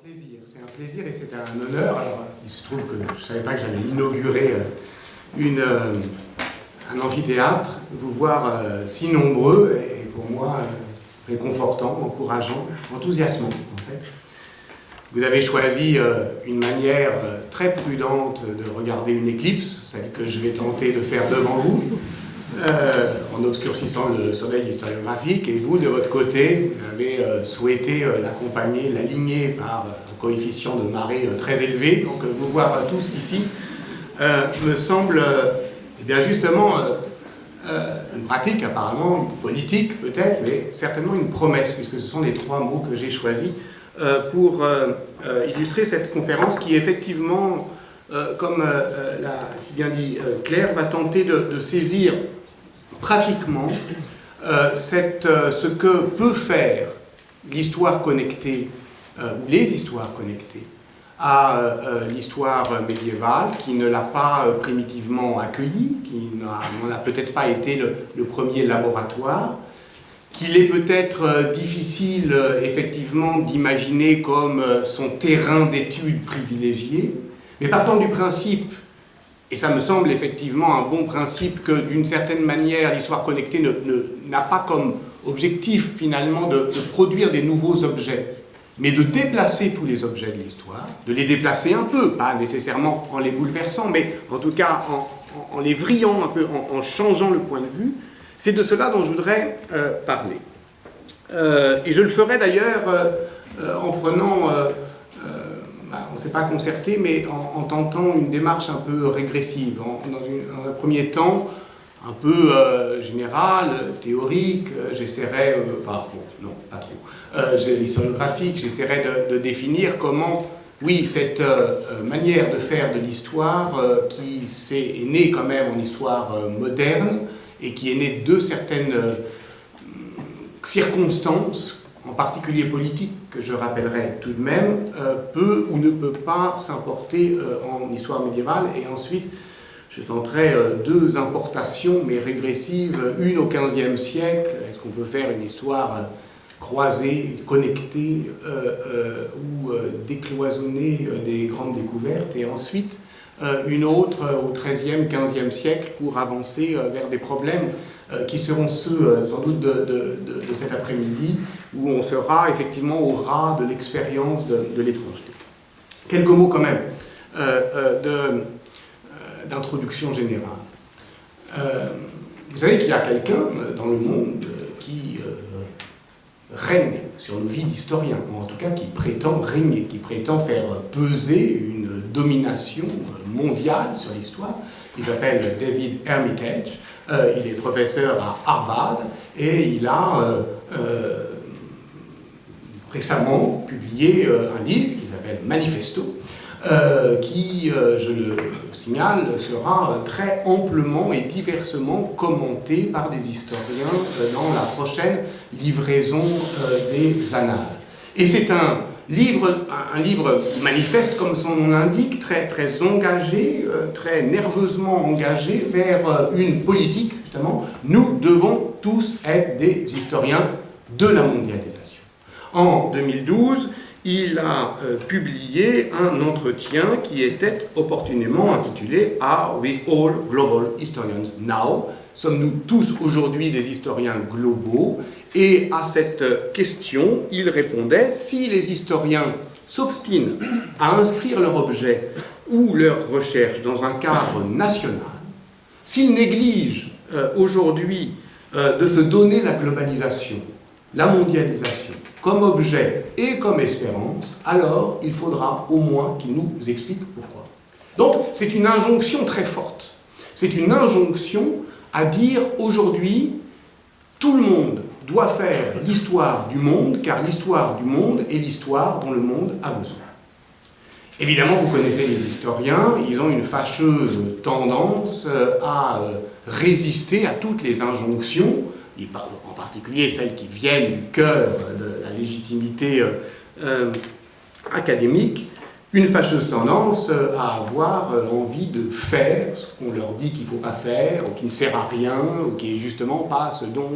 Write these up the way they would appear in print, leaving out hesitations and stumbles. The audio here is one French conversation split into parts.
C'est un plaisir et c'est un honneur. Alors, il se trouve que je ne savais pas que j'allais inaugurer un amphithéâtre. Vous voir si nombreux est pour moi réconfortant, encourageant, enthousiasmant en fait. Vous avez choisi une manière très prudente de regarder une éclipse, celle que je vais tenter de faire devant vous, en obscurcissant le soleil historiographique, et vous, de votre côté, vous avez souhaité l'accompagner, l'aligner par un coefficient de marée très élevé. Donc vous voir tous ici me semble eh bien justement une pratique, apparemment, une politique peut-être, mais certainement une promesse, puisque ce sont les trois mots que j'ai choisis pour illustrer cette conférence qui, effectivement, comme l'a si bien dit Claire, va tenter de saisir pratiquement ce que peut faire l'histoire connectée, ou les histoires connectées, à l'histoire médiévale, qui ne l'a pas primitivement accueillie, qui n'en a peut-être pas été le premier laboratoire, qu'il est peut-être difficile effectivement d'imaginer comme son terrain d'étude privilégié, mais partant du principe, et ça me semble effectivement un bon principe, que d'une certaine manière l'histoire connectée n'a pas comme objectif finalement de produire des nouveaux objets, mais de déplacer tous les objets de l'histoire, de les déplacer un peu, pas nécessairement en les bouleversant, mais en tout cas en les vrillant un peu, en changeant le point de vue. C'est de cela dont je voudrais parler. Et je le ferai d'ailleurs en prenant, on ne s'est pas concerté, mais en tentant une démarche un peu régressive. Dans un premier temps, un peu général, théorique, j'essaierai, enfin bon, non, pas trop, historiographique, j'essaierai de définir comment, oui, cette manière de faire de l'histoire qui est née quand même en histoire moderne et qui est née de certaines circonstances, en particulier politiques, que je rappellerai tout de même, peut ou ne peut pas s'importer en histoire médiévale. Et ensuite, je tenterai deux importations, mais régressives, une au XVe siècle. Est-ce qu'on peut faire une histoire croisée, connectée, ou décloisonnée des grandes découvertes, et ensuite une autre au XIIIe, XVe siècle pour avancer vers des problèmes qui seront ceux sans doute de cet après-midi, où on sera effectivement au ras de l'expérience de l'étrangeté. Quelques mots quand même d'introduction générale. Vous savez qu'il y a quelqu'un dans le monde qui règne sur nos vies d'historiens, ou en tout cas qui prétend régner, qui prétend faire peser une domination mondiale sur l'histoire. Il s'appelle David Armitage, il est professeur à Harvard, et il a récemment publié un livre qui s'appelle Manifesto, qui, je le signale, sera très amplement et diversement commenté par des historiens dans la prochaine livraison des Annales. Et c'est un livre manifeste, comme son nom l'indique, très, très engagé, très nerveusement engagé vers une politique, justement. Nous devons tous être des historiens de la mondialisation. En 2012, il a publié un entretien qui était opportunément intitulé « Are we all global historians now ?» Sommes-nous tous aujourd'hui des historiens globaux? Et à cette question, il répondait « Si les historiens s'obstinent à inscrire leur objet ou leur recherche dans un cadre national, s'ils négligent aujourd'hui de se donner la globalisation, la mondialisation, comme objet et comme espérance, alors il faudra au moins qu'ils nous expliquent pourquoi. » Donc c'est une injonction très forte. C'est une injonction à dire aujourd'hui, tout le monde doit faire l'histoire du monde, car l'histoire du monde est l'histoire dont le monde a besoin. Évidemment, vous connaissez les historiens, ils ont une fâcheuse tendance à résister à toutes les injonctions, en particulier celles qui viennent du cœur de la légitimité académique, une fâcheuse tendance à avoir envie de faire ce qu'on leur dit qu'il ne faut pas faire, ou qui ne sert à rien, ou qui n'est justement pas ce dont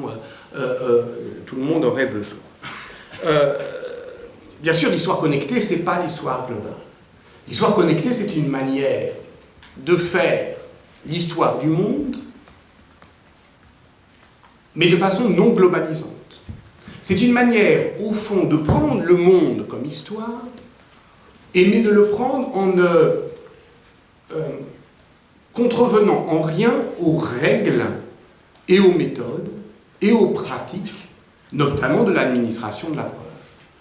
tout le monde aurait besoin. bien sûr, l'histoire connectée, ce n'est pas l'histoire globale. L'histoire connectée, c'est une manière de faire l'histoire du monde, mais de façon non globalisante. C'est une manière, au fond, de prendre le monde comme histoire, mais de le prendre en ne contrevenant en rien aux règles et aux méthodes et aux pratiques, notamment de l'administration de la preuve.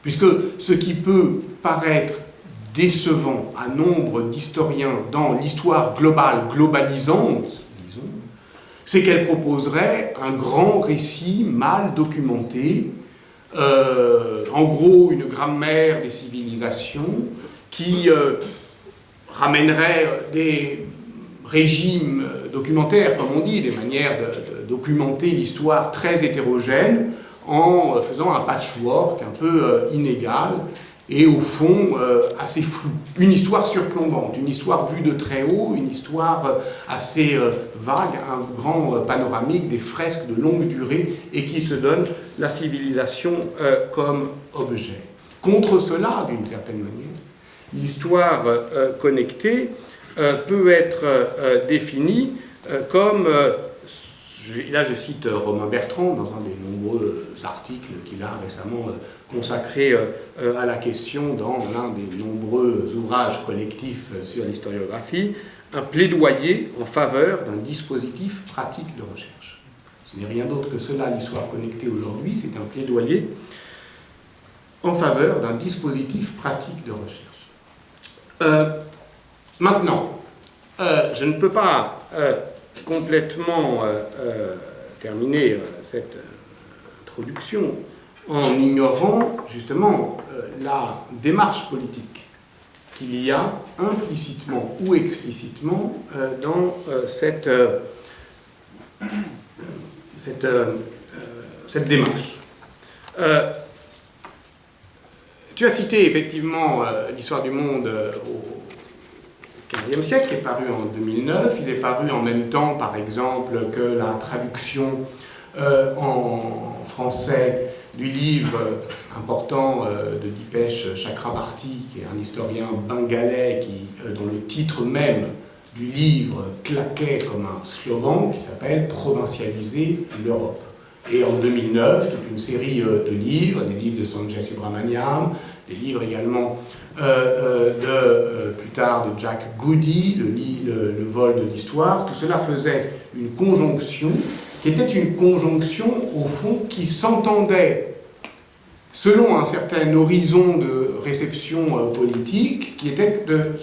Puisque ce qui peut paraître décevant à nombre d'historiens dans l'histoire globale, globalisante, disons, c'est qu'elle proposerait un grand récit mal documenté, en gros une grammaire des civilisations qui ramènerait des régimes documentaires, comme on dit, des manières de documenter l'histoire très hétérogènes, en faisant un patchwork un peu inégal et au fond assez flou. Une histoire surplombante, une histoire vue de très haut, une histoire assez vague, un grand panoramique des fresques de longue durée et qui se donne la civilisation comme objet. Contre cela, d'une certaine manière, l'histoire connectée peut être définie comme... Là, je cite Romain Bertrand dans un des nombreux articles qu'il a récemment consacré à la question dans l'un des nombreux ouvrages collectifs sur l'historiographie, un plaidoyer en faveur d'un dispositif pratique de recherche. Ce n'est rien d'autre que cela, l'histoire connectée aujourd'hui, c'est un plaidoyer en faveur d'un dispositif pratique de recherche. Maintenant, je ne peux pas complètement terminer cette introduction en ignorant justement la démarche politique qu'il y a implicitement ou explicitement dans cette démarche. Tu as cité effectivement l'histoire du monde au XVe siècle, qui est paru en 2009. Il est paru en même temps, par exemple, que la traduction en français du livre important de Dipesh Chakrabarty, qui est un historien bengalais dont le titre même du livre claquait comme un slogan, qui s'appelle « Provincialiser l'Europe ». Et en 2009, toute une série de livres, des livres de Sanjay Subramaniam, des livres également plus tard de Jack Goody, le vol de l'histoire, tout cela faisait une conjonction qui était une conjonction, au fond, qui s'entendait selon un certain horizon de réception politique, qui était que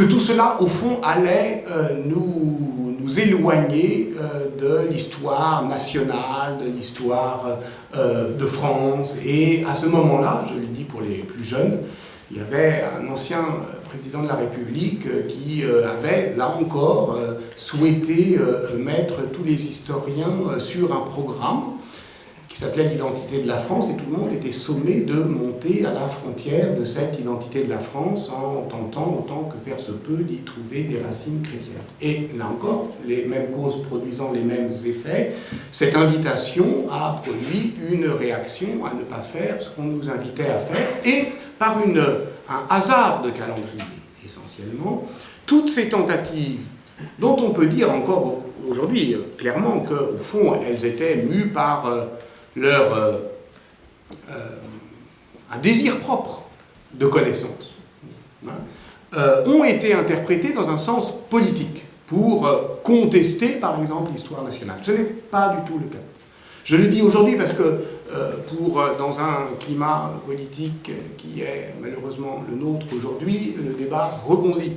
tout cela, au fond, allait nous éloigner de l'histoire nationale, de l'histoire de France. Et à ce moment-là, je le dis pour les plus jeunes, il y avait un ancien président de la République qui avait, là encore, souhaité mettre tous les historiens sur un programme qui s'appelait l'identité de la France, et tout le monde était sommé de monter à la frontière de cette identité de la France en tentant, autant que faire se peut, d'y trouver des racines chrétiennes. Et là encore, les mêmes causes produisant les mêmes effets, cette invitation a produit une réaction à ne pas faire ce qu'on nous invitait à faire, et par un hasard de calendrier, essentiellement, toutes ces tentatives, dont on peut dire encore aujourd'hui clairement qu'au fond, elles étaient mues par un désir propre de connaissance, ont été interprétés dans un sens politique pour contester, par exemple, l'histoire nationale. Ce n'est pas du tout le cas. Je le dis aujourd'hui parce que dans un climat politique qui est malheureusement le nôtre aujourd'hui, le débat rebondit.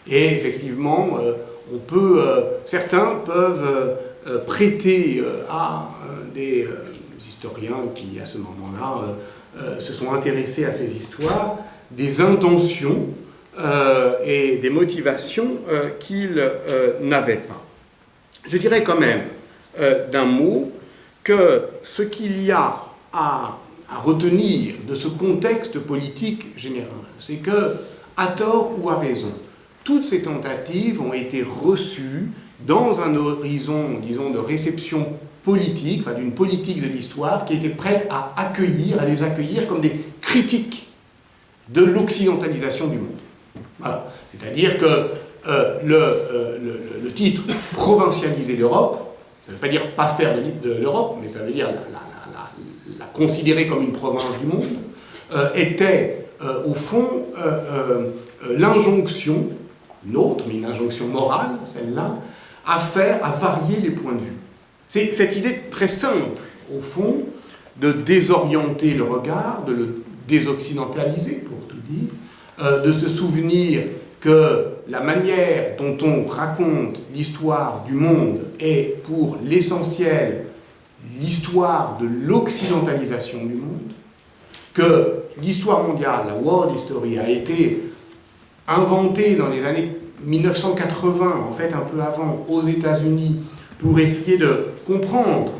Et effectivement, certains peuvent prêter à des historiens qui, à ce moment-là, se sont intéressés à ces histoires, des intentions et des motivations qu'ils n'avaient pas. Je dirais quand même, d'un mot, que ce qu'il y a à retenir de ce contexte politique général, c'est que, à tort ou à raison, toutes ces tentatives ont été reçues dans un horizon, disons, de réception politique, enfin d'une politique de l'histoire qui était prête à les accueillir comme des critiques de l'occidentalisation du monde. Voilà. C'est-à-dire que le titre « Provincialiser l'Europe », ça ne veut pas dire pas faire de l'Europe, mais ça veut dire la considérer comme une province du monde, était au fond l'injonction, nôtre, mais une injonction morale, celle-là, à varier les points de vue. C'est cette idée très simple, au fond, de désorienter le regard, de le désoccidentaliser, pour tout dire, de se souvenir que la manière dont on raconte l'histoire du monde est, pour l'essentiel, l'histoire de l'occidentalisation du monde, que l'histoire mondiale, la world history, a été inventée dans les années 1980, en fait un peu avant, aux États-Unis, pour essayer de comprendre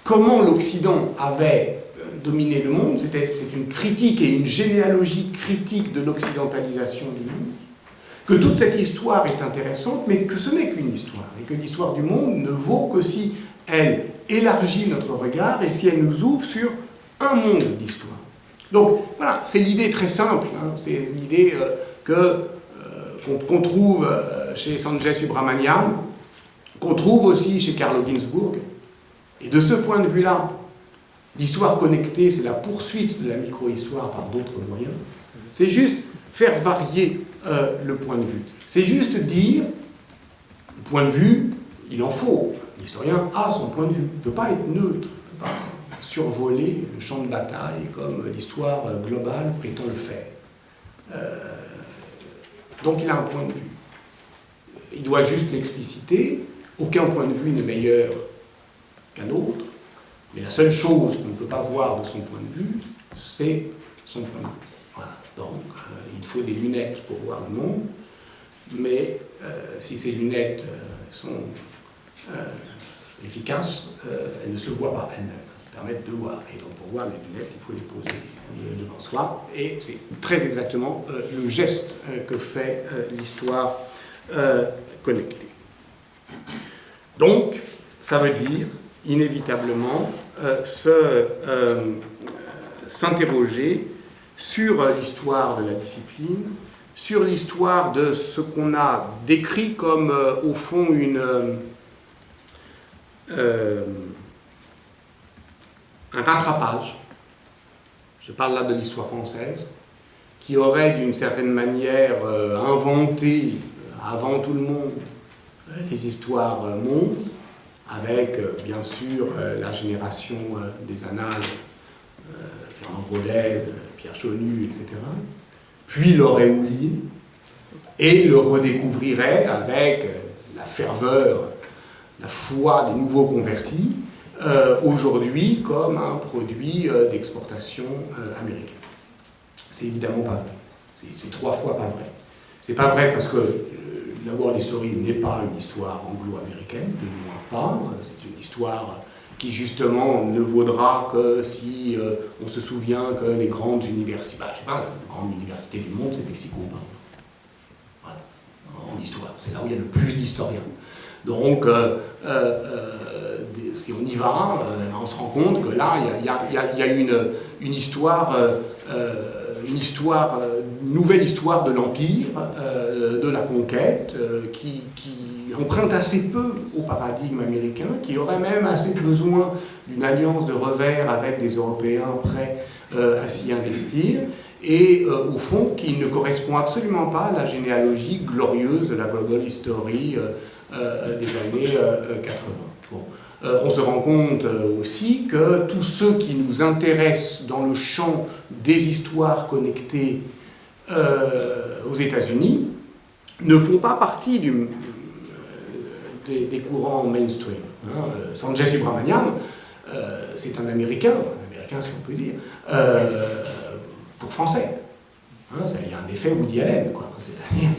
comment l'Occident avait dominé le monde. C'est une critique et une généalogie critique de l'occidentalisation du monde. Que toute cette histoire est intéressante, mais que ce n'est qu'une histoire, et que l'histoire du monde ne vaut que si elle élargit notre regard et si elle nous ouvre sur un monde d'histoire. Donc voilà, c'est l'idée très simple, hein, c'est l'idée qu'on trouve chez Sanjay Subrahmanyam, qu'on trouve aussi chez Carlo Ginzburg. Et de ce point de vue-là, l'histoire connectée, c'est la poursuite de la micro-histoire par d'autres moyens. C'est juste faire varier le point de vue. C'est juste dire, le point de vue, il en faut. L'historien a son point de vue. Il ne peut pas être neutre, il ne peut pas survoler le champ de bataille comme l'histoire globale prétend le faire. Donc il a un point de vue. Il doit juste l'expliciter. Aucun point de vue n'est meilleur qu'un autre, mais la seule chose qu'on ne peut pas voir de son point de vue, c'est son point de vue. Voilà. Donc, il faut des lunettes pour voir le monde, mais si ces lunettes sont efficaces, elles ne se voient pas elles-mêmes, elles permettent de voir. Et donc, pour voir les lunettes, il faut les poser devant soi, et c'est très exactement le geste que fait l'histoire connectée. Donc, ça veut dire, inévitablement, s'interroger sur l'histoire de la discipline, sur l'histoire de ce qu'on a décrit comme, au fond, un rattrapage. Je parle là de l'histoire française, qui aurait, d'une certaine manière, inventé, avant tout le monde, les histoires mondes, avec, bien sûr, la génération des annales, Fernand Braudel, Pierre Chaunu, etc., puis l'aurait oublié, et le redécouvrirait avec la ferveur, la foi des nouveaux convertis, aujourd'hui comme un produit d'exportation américaine. C'est évidemment pas vrai. C'est 3 fois pas vrai. C'est pas vrai parce que la World History n'est pas une histoire anglo-américaine, de moins pas. C'est une histoire qui, justement, ne vaudra que si on se souvient que les grandes universités, je sais pas, la grande université du monde, c'est Mexico. Voilà, en histoire. C'est là où il y a le plus d'historiens. Donc, si on y va, on se rend compte que là, il y a une histoire... une nouvelle histoire de l'Empire, de la conquête, qui emprunte assez peu au paradigme américain, qui aurait même assez besoin d'une alliance de revers avec des Européens prêts à s'y investir, et au fond, qui ne correspond absolument pas à la généalogie glorieuse de la Global History des années 80. Bon. On se rend compte aussi que tous ceux qui nous intéressent dans le champ des histoires connectées aux États-Unis ne font pas partie des courants mainstream. Sanjay Subrahmanyam, c'est un Américain si on peut dire, pour français. Il y a un effet Woody Allen, quoi. C'est-à-dire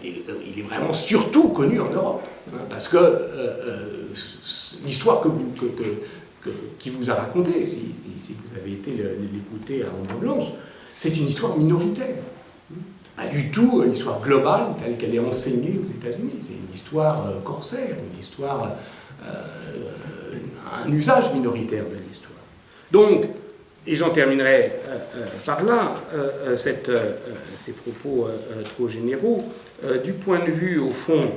qu'il est vraiment surtout connu en Europe, parce que l'histoire qui vous a racontée, si vous avez été l'écouter à Ombre Blanche, c'est une histoire minoritaire. pas du tout l'histoire globale telle qu'elle est enseignée aux États-Unis. C'est une histoire corsaire, une histoire, un usage minoritaire de l'histoire. Donc, et j'en terminerai par là, ces propos trop généraux, du point de vue, au fond,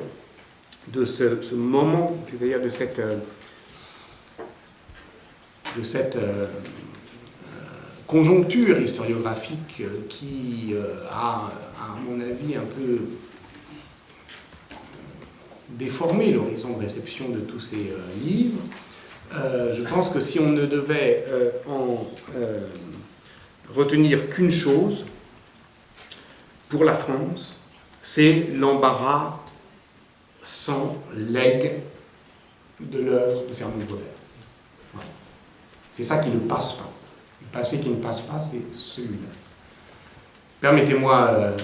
de ce moment, c'est-à-dire de cette conjoncture historiographique qui a, à mon avis, un peu déformé l'horizon de réception de tous ces livres. Je pense que si on ne devait en retenir qu'une chose, pour la France, c'est l'embarras sans legs de l'œuvre de Fernand Braudel. Voilà. C'est ça qui ne passe pas. Le passé qui ne passe pas, c'est celui-là. Permettez-moi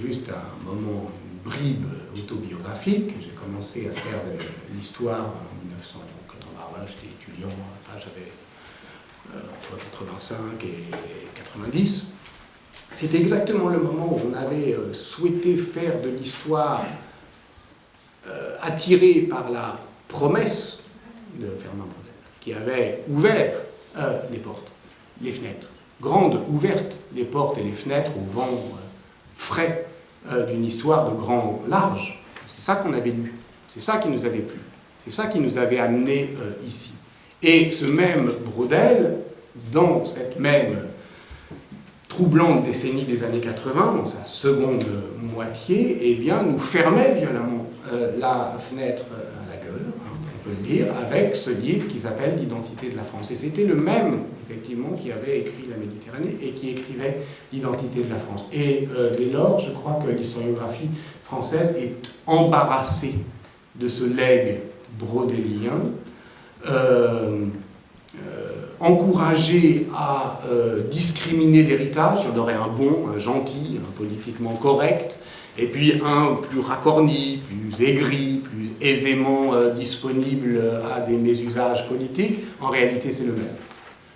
juste un moment, une bribe autobiographique. J'ai commencé à faire de l'histoire en 1980. Voilà, j'étais étudiant, enfin, j'avais entre 85 et 90. C'était exactement le moment où on avait souhaité faire de l'histoire attiré par la promesse de Fernand Braudel, qui avait ouvert les portes, les fenêtres, grandes ouvertes les portes et les fenêtres au vent frais d'une histoire de grand large. C'est ça qu'on avait lu, c'est ça qui nous avait plu, c'est ça qui nous avait amenés ici. Et ce même Braudel, dans cette même troublante décennie des années 80, dans sa seconde moitié, eh bien, nous fermait violemment la fenêtre à la gueule, hein, on peut le dire, avec ce livre qui s'appelle L'identité de la France. Et c'était le même, effectivement, qui avait écrit La Méditerranée et qui écrivait L'identité de la France. Et dès lors, je crois que l'historiographie française est embarrassée de ce legs braudélien, encouragé à discriminer l'héritage. Il y en aurait un bon, un gentil, un politiquement correct, et puis un plus racorni, plus aigri, plus aisément disponible à des mésusages politiques. En réalité, c'est le même.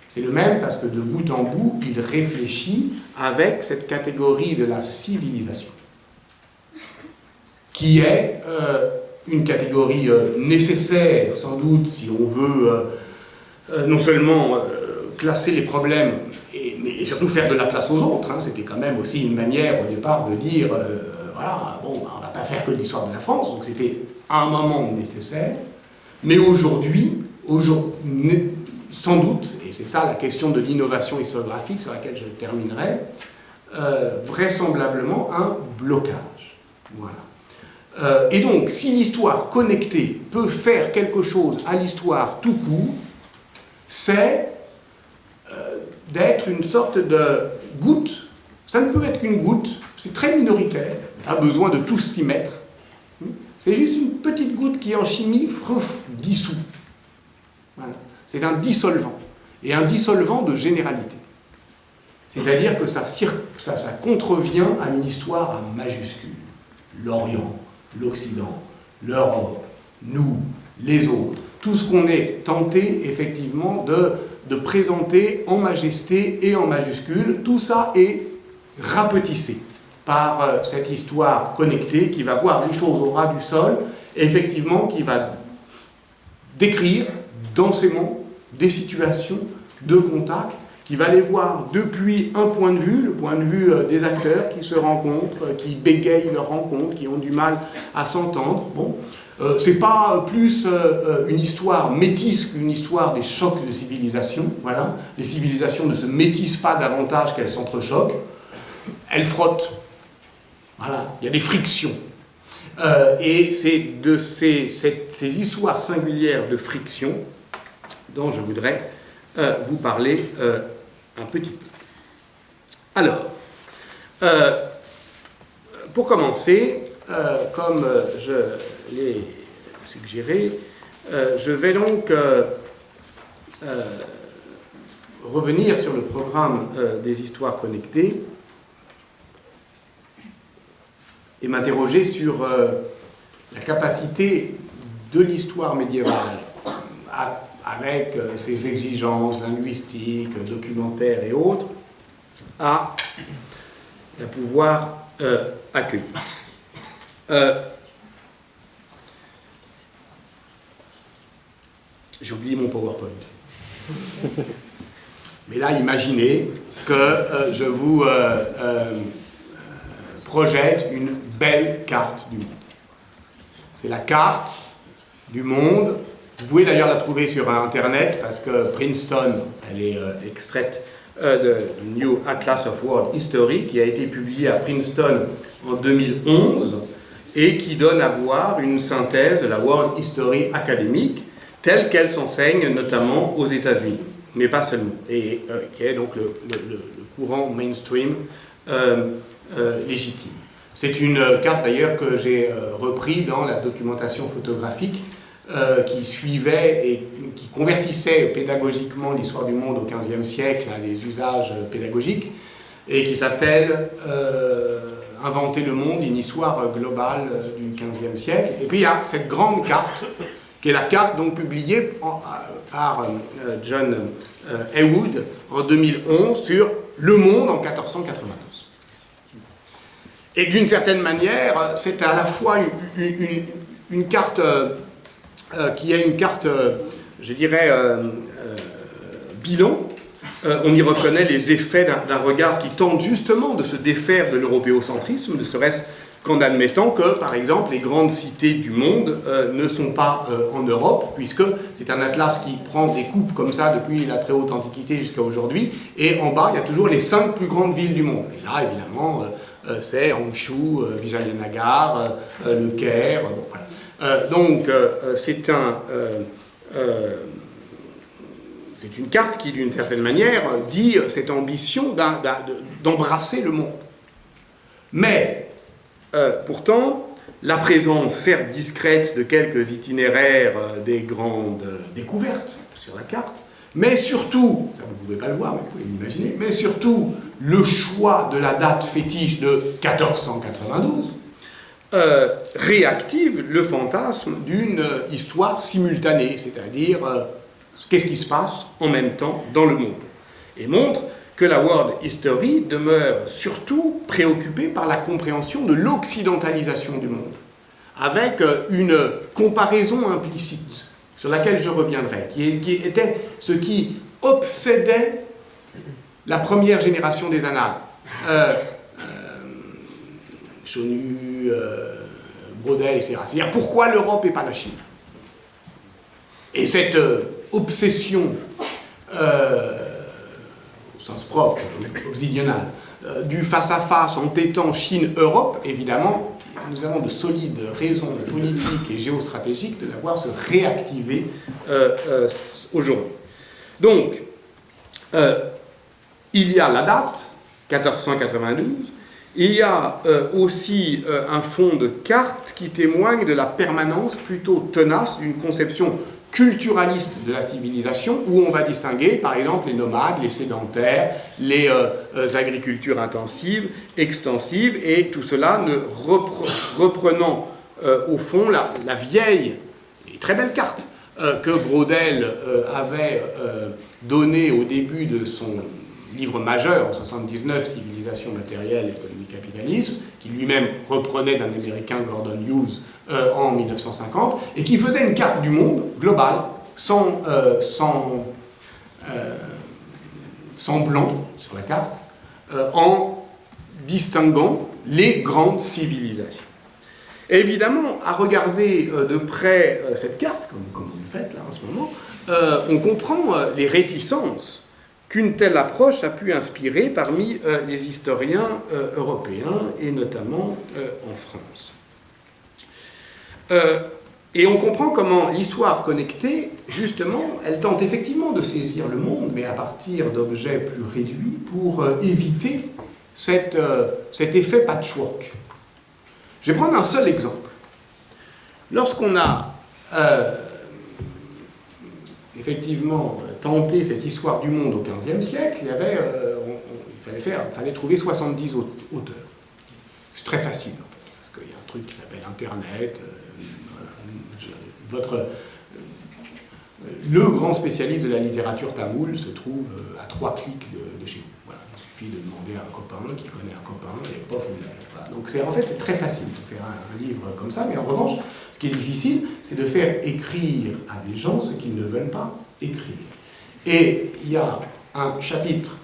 C'est le même parce que de bout en bout, il réfléchit avec cette catégorie de la civilisation, qui est une catégorie nécessaire, sans doute, si on veut non seulement classer les problèmes, mais surtout faire de la place aux autres. Hein. C'était quand même aussi une manière au départ de dire, voilà, bon, on ne va pas faire que l'histoire de la France, donc c'était un moment nécessaire. Mais aujourd'hui, sans doute, et c'est ça la question de l'innovation historiographique sur laquelle je terminerai, vraisemblablement un blocage. Voilà. Et donc, si l'histoire connectée peut faire quelque chose à l'histoire tout court, c'est d'être une sorte de goutte. Ça ne peut être qu'une goutte, c'est très minoritaire, on a besoin de tous s'y mettre. C'est juste une petite goutte qui, en chimie, dissout. Voilà. C'est un dissolvant, et un dissolvant de généralité. C'est-à-dire que ça contrevient à une histoire à majuscule. L'Orient, l'Occident, l'Europe, nous, les autres, tout ce qu'on est tenté, effectivement, de présenter en majesté et en majuscule, tout ça est rapetissé par cette histoire connectée qui va voir les choses au ras du sol, et effectivement qui va décrire densément des situations de contact, qui va les voir depuis un point de vue, le point de vue des acteurs qui se rencontrent, qui bégayent leur rencontre, qui ont du mal à s'entendre. Bon. C'est pas plus une histoire métisse qu'une histoire des chocs de civilisation. Voilà. Les civilisations ne se métissent pas davantage qu'elles s'entrechoquent. Elles frottent. Voilà. Il y a des frictions. Et c'est de ces histoires singulières de friction dont je voudrais vous parler un petit peu. Alors, pour commencer, comme je l'ai suggéré, je vais donc revenir sur le programme des histoires connectées et m'interroger sur la capacité de l'histoire médiévale avec ses exigences linguistiques, documentaires et autres, à pouvoir accueillis. J'ai oublié mon PowerPoint. Mais là, imaginez que je vous projette une belle carte du monde. C'est la carte du monde. Vous pouvez d'ailleurs la trouver sur Internet parce que Princeton, elle est extraite de New Atlas of World History qui a été publié à Princeton en 2011 et qui donne à voir une synthèse de la World History académique telle qu'elle s'enseigne notamment aux États-Unis, mais pas seulement, et qui est donc le courant mainstream légitime. C'est une carte d'ailleurs que j'ai repris dans la documentation photographique qui suivait et qui convertissait pédagogiquement l'histoire du monde au XVe siècle à des usages pédagogiques et qui s'appelle Inventer le monde, une histoire globale du XVe siècle. Et puis il y a cette grande carte qui est la carte donc publiée par John Heywood en 2011 sur le monde en 1492. Et d'une certaine manière, c'est à la fois une carte qui est une carte, je dirais, bilan. On y reconnaît les effets d'un regard qui tente justement de se défaire de l'européocentrisme, ne serait-ce qu'en admettant que, par exemple, les grandes cités du monde ne sont pas en Europe, puisque c'est un atlas qui prend des coupes comme ça depuis la très haute Antiquité jusqu'à aujourd'hui, et en bas, il y a toujours les 5 plus grandes villes du monde. Et là, évidemment, c'est Hangzhou, Vijayanagar, le Caire, bon, voilà. Donc, c'est une carte qui, d'une certaine manière, dit cette ambition d'embrasser le monde. Mais, pourtant, la présence, certes discrète, de quelques itinéraires des grandes découvertes sur la carte, mais surtout, ça vous ne pouvez pas le voir, mais vous pouvez l'imaginer, mais surtout le choix de la date fétiche de 1492, réactive le fantasme d'une histoire simultanée, c'est-à-dire qu'est-ce qui se passe en même temps dans le monde, et montre que la World History demeure surtout préoccupée par la compréhension de l'occidentalisation du monde, avec une comparaison implicite, sur laquelle je reviendrai, qui était ce qui obsédait la première génération des annales. Chonu, Brodel, etc. C'est-à-dire pourquoi l'Europe et pas la Chine. Et cette obsession, au sens propre, obsidional, du face-à-face entêtant Chine-Europe, évidemment, nous avons de solides raisons politiques et géostratégiques de la voir se réactiver aujourd'hui. Donc, il y a la date, 1492, il y a aussi un fond de carte qui témoigne de la permanence plutôt tenace d'une conception culturaliste de la civilisation, où on va distinguer, par exemple, les nomades, les sédentaires, les agricultures intensives, extensives, et tout cela ne reprenant, au fond, la vieille et très belle carte que Brodel avait donnée au début de son livre majeur, en 79, Civilisation matérielle, économie, capitalisme, qui lui-même reprenait d'un Américain, Gordon Hughes, en 1950, et qui faisait une carte du monde globale, sans blanc sur la carte, en distinguant les grandes civilisations. Et évidemment, à regarder de près cette carte, comme vous le faites là en ce moment, on comprend les réticences qu'une telle approche a pu inspirer parmi les historiens européens, et notamment en France. Et on comprend comment l'histoire connectée, justement, elle tente effectivement de saisir le monde, mais à partir d'objets plus réduits, pour éviter cet effet patchwork. Je vais prendre un seul exemple. Lorsqu'on a effectivement tenté cette histoire du monde au XVe siècle, il fallait trouver 70 auteurs. C'est très facile, en fait, parce qu'il y a un truc qui s'appelle Internet. Le grand spécialiste de la littérature tamoule se trouve à 3 clics de chez vous. Voilà. suffit de demander à un copain qui connaît un copain, et pof, vous l'avez. Voilà. Donc en fait, c'est très facile de faire un livre comme ça, mais en revanche, ce qui est difficile, c'est de faire écrire à des gens ce qu'ils ne veulent pas écrire. Et il y a un chapitre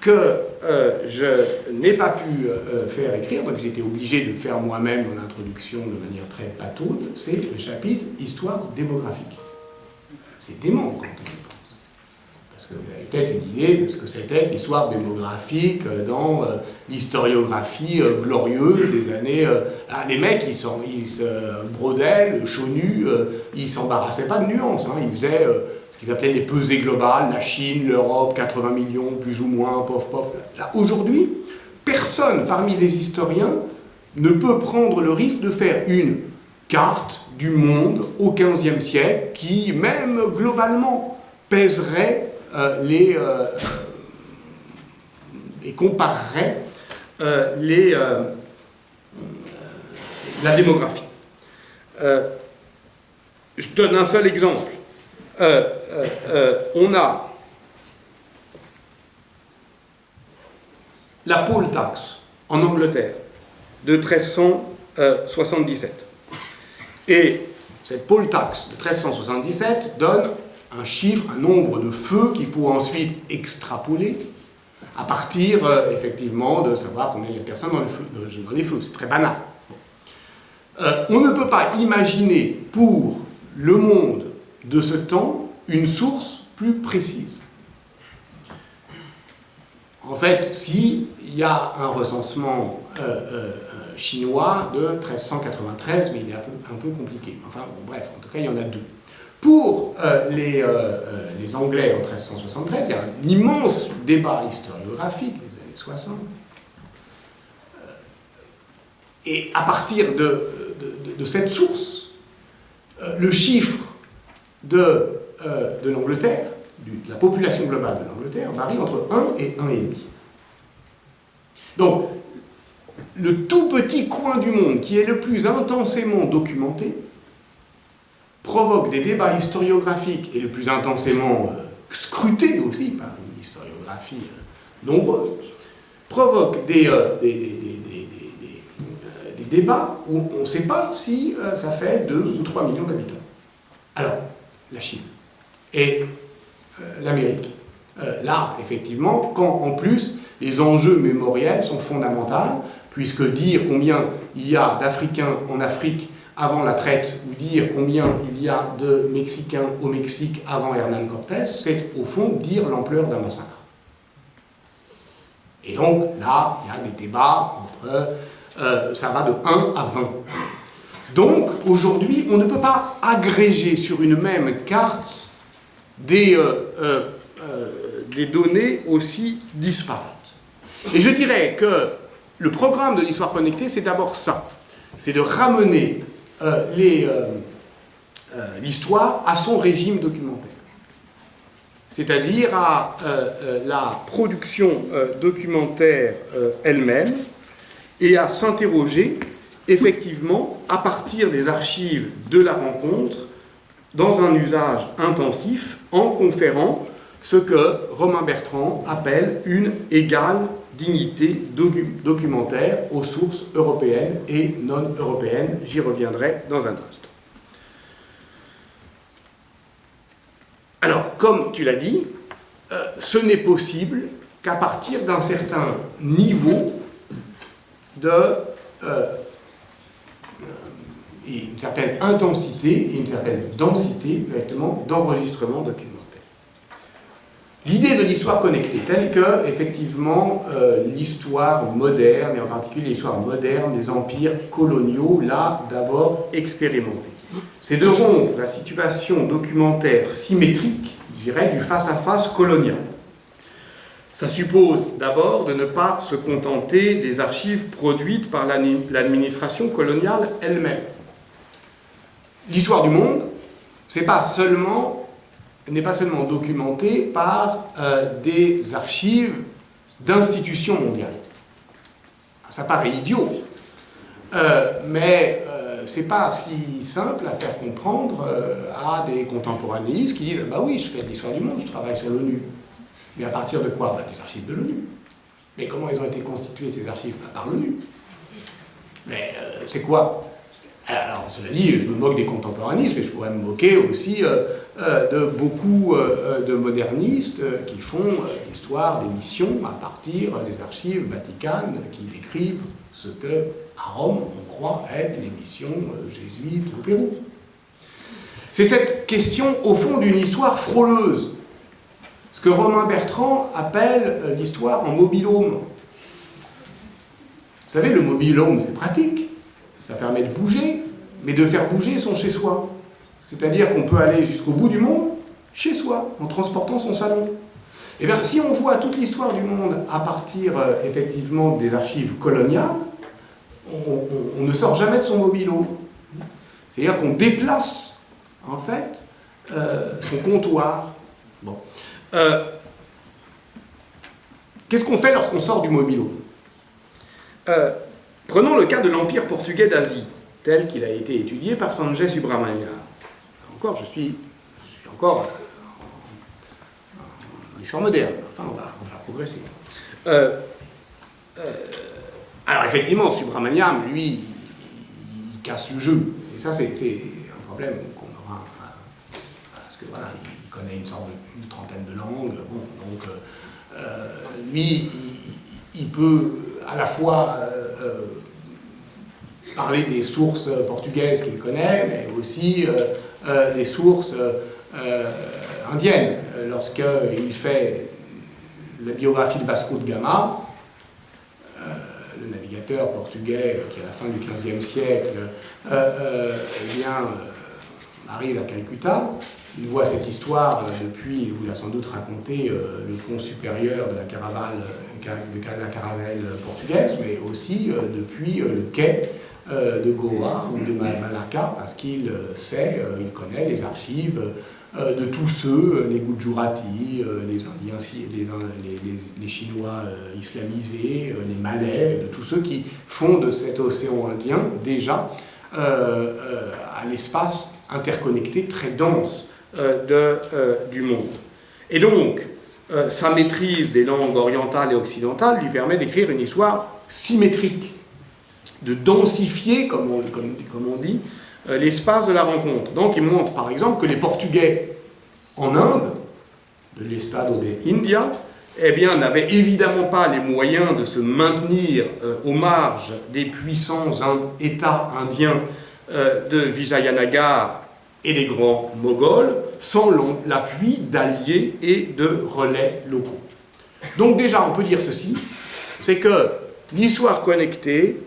que je n'ai pas pu faire écrire, donc j'ai été obligé de faire moi-même mon introduction de manière très pataude, c'est le chapitre « Histoire démographique ». C'est dément quand on y pense. Parce que vous avez peut-être une idée de ce que c'était l'histoire démographique dans l'historiographie glorieuse des années... les mecs, ils se brodaient, le chaud nu, ils ne s'embarrassaient pas de nuances, hein, ils faisaient... ce qu'ils appelaient les pesées globales, la Chine, l'Europe, 80 millions, plus ou moins, pof, pof. Là, aujourd'hui, personne parmi les historiens ne peut prendre le risque de faire une carte du monde au XVe siècle qui, même globalement, pèserait et comparerait la démographie. Je donne un seul exemple. On a la poll tax en Angleterre de 1377. Et cette poll tax de 1377 donne un chiffre, un nombre de feux qu'il faut ensuite extrapoler à partir, effectivement, de savoir combien il y a de personnes dans les feux. C'est très banal. On ne peut pas imaginer pour le monde de ce temps une source plus précise. En fait, s'il y a un recensement chinois de 1393, mais il est un peu compliqué. Enfin, bon, bref, en tout cas, il y en a deux. Pour les Anglais en 1373, il y a un immense débat historiographique des années 60. Et à partir de cette source, le chiffre de l'Angleterre, de la population globale de l'Angleterre, varie entre 1 et 1,5. Donc, le tout petit coin du monde qui est le plus intensément documenté provoque des débats historiographiques et le plus intensément scruté aussi par une historiographie nombreuse, provoque des débats où on ne sait pas si ça fait 2 ou 3 millions d'habitants. Alors, la Chine et l'Amérique. Là, effectivement, quand en plus les enjeux mémoriels sont fondamentaux, puisque dire combien il y a d'Africains en Afrique avant la traite, ou dire combien il y a de Mexicains au Mexique avant Hernán Cortés, c'est au fond dire l'ampleur d'un massacre. Et donc, là, il y a des débats entre... ça va de 1 à 20. Donc, aujourd'hui, on ne peut pas agréger sur une même carte des données aussi disparates. Et je dirais que le programme de l'histoire connectée, c'est d'abord ça. C'est de ramener l'histoire à son régime documentaire. C'est-à-dire à la production documentaire elle-même, et à s'interroger, effectivement, à partir des archives de la rencontre, dans un usage intensif, en conférant ce que Romain Bertrand appelle une égale dignité documentaire aux sources européennes et non européennes. J'y reviendrai dans un instant. Alors, comme tu l'as dit, ce n'est possible qu'à partir d'un certain niveau une certaine intensité et une certaine densité, directement, d'enregistrement documentaire. L'idée de l'histoire connectée, telle que, effectivement, l'histoire moderne, et en particulier l'histoire moderne des empires coloniaux, l'a d'abord expérimentée. C'est de rompre la situation documentaire symétrique, je dirais, du face-à-face colonial. Ça suppose d'abord de ne pas se contenter des archives produites par l'administration coloniale elle-même. L'histoire du monde n'est pas seulement documentée par des archives d'institutions mondiales. Ça paraît idiot, mais c'est pas si simple à faire comprendre à des contemporanéistes qui disent « bah oui, je fais de l'histoire du monde, je travaille sur l'ONU ». Mais à partir de quoi? Des archives de l'ONU. Mais comment ils ont été constituées, ces archives? Par l'ONU. Mais c'est quoi? Alors, cela dit, je me moque des contemporanistes, mais je pourrais me moquer aussi de beaucoup de modernistes qui font l'histoire des missions à partir des archives vaticanes qui décrivent ce que, à Rome, on croit être les missions jésuites au Pérou. C'est cette question, au fond, d'une histoire frôleuse. Ce que Romain Bertrand appelle l'histoire en mobilhome. Vous savez, le mobilhome, c'est pratique. Ça permet de bouger, mais de faire bouger son chez-soi. C'est-à-dire qu'on peut aller jusqu'au bout du monde, chez soi, en transportant son salon. Eh bien, si on voit toute l'histoire du monde à partir, effectivement, des archives coloniales, on ne sort jamais de son mobilhome. C'est-à-dire qu'on déplace, en fait, son comptoir. Bon. Qu'est-ce qu'on fait lorsqu'on sort du mobilhome? Prenons le cas de l'Empire portugais d'Asie, tel qu'il a été étudié par Sanjay Subramanian. Encore, je suis encore en histoire moderne. Enfin, on va progresser. Alors, effectivement, Subramanian, lui, il casse le jeu. Et ça, c'est un problème qu'on aura. Parce que, voilà, il connaît une trentaine de langues. Bon, donc, lui, il peut à la fois parler des sources portugaises qu'il connaît, mais aussi des sources indiennes. Lorsqu'il fait la biographie de Vasco de Gama, le navigateur portugais qui, à la fin du XVe siècle, arrive à Calcutta. Il voit cette histoire depuis, il vous l'a sans doute raconté, le pont supérieur de la caravelle portugaise, mais aussi depuis le quai de Goa ou de Malacca, parce qu'il sait, il connaît les archives de tous ceux, les Gujarati, les Indiens, les Chinois islamisés, les Malais, de tous ceux qui font de cet océan Indien déjà à l'espace interconnecté très dense du monde. Et donc, sa maîtrise des langues orientales et occidentales lui permet d'écrire une histoire symétrique, de densifier, comme on dit, l'espace de la rencontre. Donc il montre par exemple que les Portugais en Inde, de l'Estado de India, eh bien, n'avaient évidemment pas les moyens de se maintenir aux marges des puissants États indiens de Vijayanagar et des grands Moghols, sans l'appui d'alliés et de relais locaux. Donc déjà, on peut dire ceci, c'est que l'histoire connectée,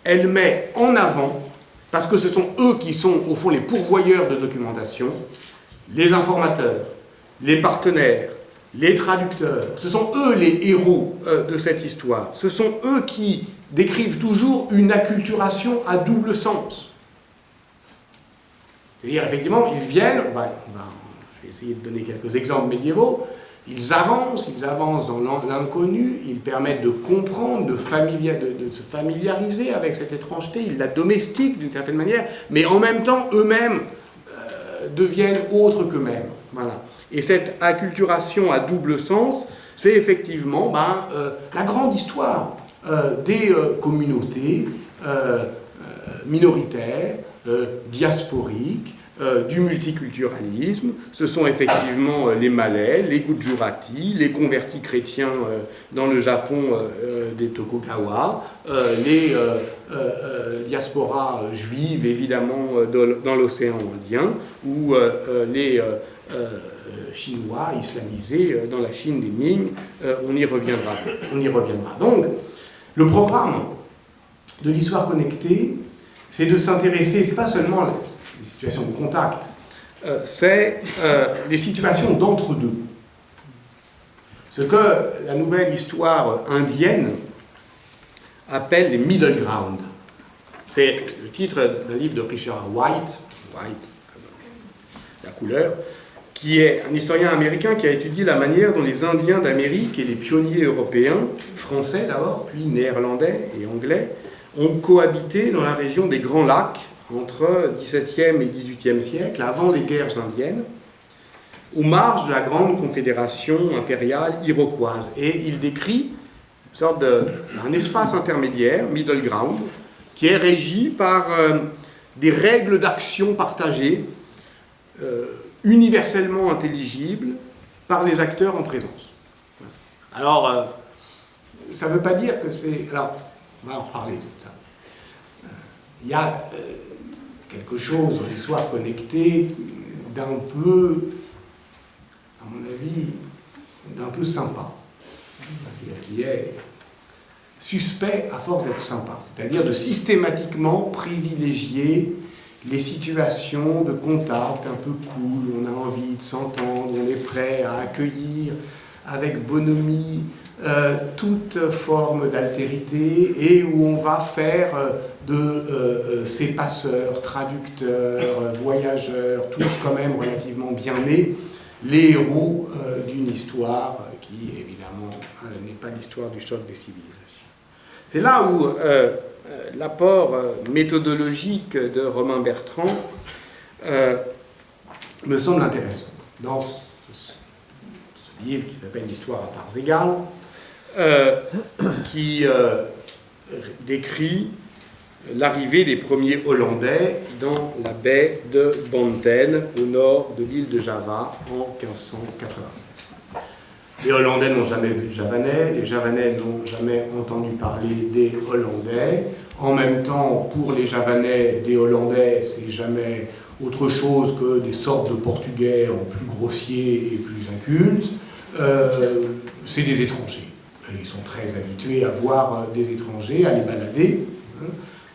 elle met en avant, parce que ce sont eux qui sont au fond les pourvoyeurs de documentation, les informateurs, les partenaires, les traducteurs, ce sont eux les héros de cette histoire, ce sont eux qui décrivent toujours une acculturation à double sens. C'est-à-dire, effectivement, ils viennent, je vais essayer de donner quelques exemples médiévaux, ils avancent dans l'inconnu, ils permettent de comprendre, de se familiariser avec cette étrangeté, ils la domestiquent d'une certaine manière, mais en même temps, eux-mêmes deviennent autres qu'eux-mêmes. Voilà. Et cette acculturation à double sens, c'est effectivement la grande histoire des communautés minoritaires, diasporiques, du multiculturalisme. Ce sont effectivement les Malais, les Gujarati, les convertis chrétiens dans le Japon des Tokugawa, les diasporas juives évidemment dans l'océan Indien, ou les Chinois islamisés dans la Chine des Ming. On y reviendra. Donc, le programme de l'histoire connectée, c'est de s'intéresser, c'est pas seulement les situations de contact, c'est les situations d'entre-deux. Ce que la nouvelle histoire indienne appelle les middle ground. C'est le titre d'un livre de Richard White, la couleur, qui est un historien américain qui a étudié la manière dont les Indiens d'Amérique et les pionniers européens, français d'abord, puis néerlandais et anglais, ont cohabité dans la région des Grands Lacs entre XVIIe et XVIIIe siècle, avant les guerres indiennes, aux marges de la grande confédération impériale iroquoise. Et il décrit sorte d'un espace intermédiaire, middle ground, qui est régi par des règles d'action partagées, universellement intelligibles par les acteurs en présence. Alors, ça ne veut pas dire que c'est... Alors, on va en reparler de tout ça. Il y a quelque chose dans l'histoire connectée d'un peu, à mon avis, d'un peu sympa, qui est suspect à force d'être sympa, c'est-à-dire de systématiquement privilégier les situations de contact un peu cool, où on a envie de s'entendre, on est prêt à accueillir avec bonhomie toute forme d'altérité et où on va faire de ces passeurs, traducteurs, voyageurs, tous quand même relativement bien nés, les héros d'une histoire qui, évidemment, n'est pas l'histoire du choc des civilisations. C'est là où l'apport méthodologique de Romain Bertrand me semble intéressant. Dans ce livre qui s'appelle L'histoire à parts égales, qui décrit l'arrivée des premiers Hollandais dans la baie de Banten, au nord de l'île de Java, en 1587. Les Hollandais n'ont jamais vu de Javanais, les Javanais n'ont jamais entendu parler des Hollandais. En même temps, pour les Javanais, des Hollandais, c'est jamais autre chose que des sortes de Portugais en plus grossiers et plus incultes. C'est des étrangers. Et ils sont très habitués à voir des étrangers, à les balader, hein,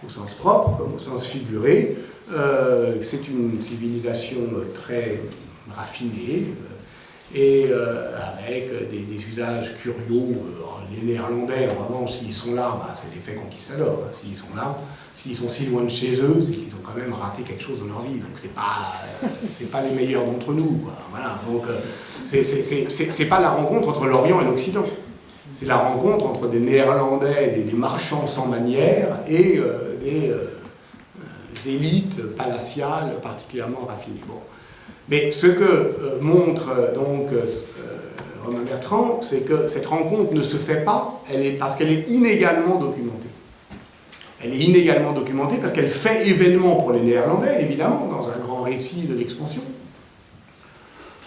au sens propre comme au sens figuré. C'est une civilisation très raffinée, et avec des usages curieux. Les Néerlandais, en revanche, s'ils sont là, bah, c'est l'effet conquistador. Hein. S'ils sont là, s'ils sont si loin de chez eux, c'est qu'ils ont quand même raté quelque chose dans leur vie. Donc c'est pas les meilleurs d'entre nous, quoi. Voilà. Donc c'est pas la rencontre entre l'Orient et l'Occident. C'est la rencontre entre des Néerlandais, des marchands sans manières, et des élites palatiales particulièrement raffinées. Bon. Mais ce que montre donc Romain Bertrand, c'est que cette rencontre ne se fait pas parce qu'elle est inégalement documentée. Elle est inégalement documentée parce qu'elle fait événement pour les Néerlandais, évidemment, dans un grand récit de l'expansion,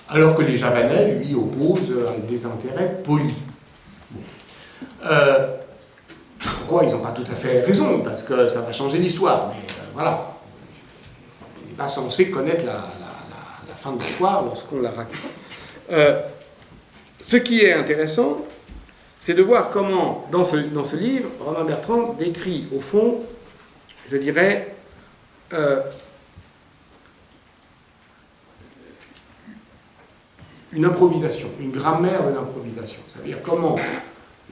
alors que les Javanais lui opposent des intérêts polis. Pourquoi ils n'ont pas tout à fait raison, parce que ça va changer l'histoire, mais voilà. On n'est pas censé connaître la fin de l'histoire lorsqu'on la raconte. Ce qui est intéressant, c'est de voir comment, dans ce livre, Romain Bertrand décrit, au fond, je dirais, une improvisation, une grammaire de l'improvisation. C'est-à-dire comment,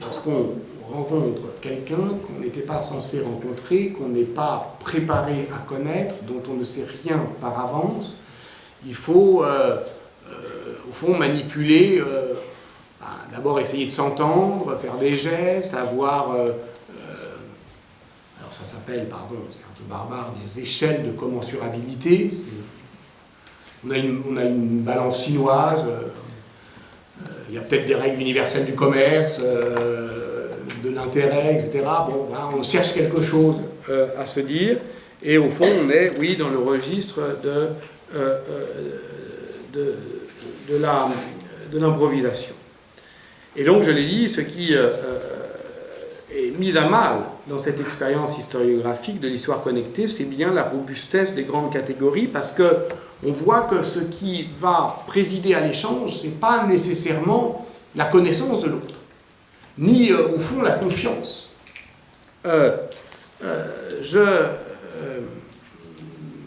lorsqu'on rencontre quelqu'un qu'on n'était pas censé rencontrer, qu'on n'est pas préparé à connaître, dont on ne sait rien par avance, il faut, au fond, manipuler, d'abord essayer de s'entendre, faire des gestes, avoir, alors ça s'appelle, pardon, c'est un peu barbare, des échelles de commensurabilité. On a une balance chinoise, il y a peut-être des règles universelles du commerce, de l'intérêt, etc. Bon, voilà, on cherche quelque chose à se dire, et au fond, on est, oui, dans le registre de l'improvisation. Et donc, je l'ai dit, ce qui est mis à mal dans cette expérience historiographique de l'histoire connectée, c'est bien la robustesse des grandes catégories, parce qu'on voit que ce qui va présider à l'échange, ce n'est pas nécessairement la connaissance de l'autre, ni, au fond, la confiance.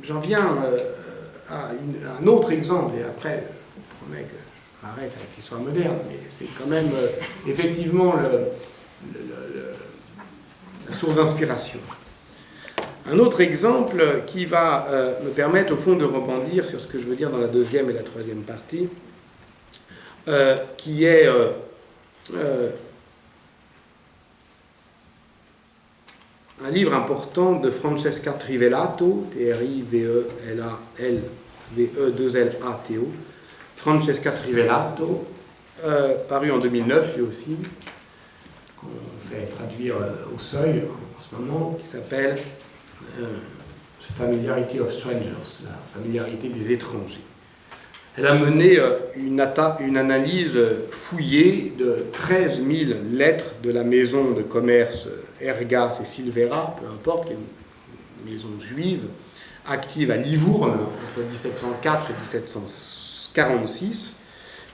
J'en viens à un autre exemple, et après, je promets que je m'arrête avec l'histoire moderne, mais c'est quand même effectivement la source d'inspiration. Un autre exemple qui va me permettre au fond de rebondir sur ce que je veux dire dans la deuxième et la troisième partie, qui est un livre important de Francesca Trivelato, T-R-I-V-E-L-A-L-V-E-2-L-A-T-O, Francesca Trivelato, paru en 2009 lui aussi, qu'on fait traduire au seuil en ce moment, qui s'appelle Familiarity of Strangers, la familiarité des étrangers. Elle a mené une analyse fouillée de 13 000 lettres de la maison de commerce Ergas et Silvera, peu importe, qui est une maison juive, active à Livourne entre 1704 et 1746,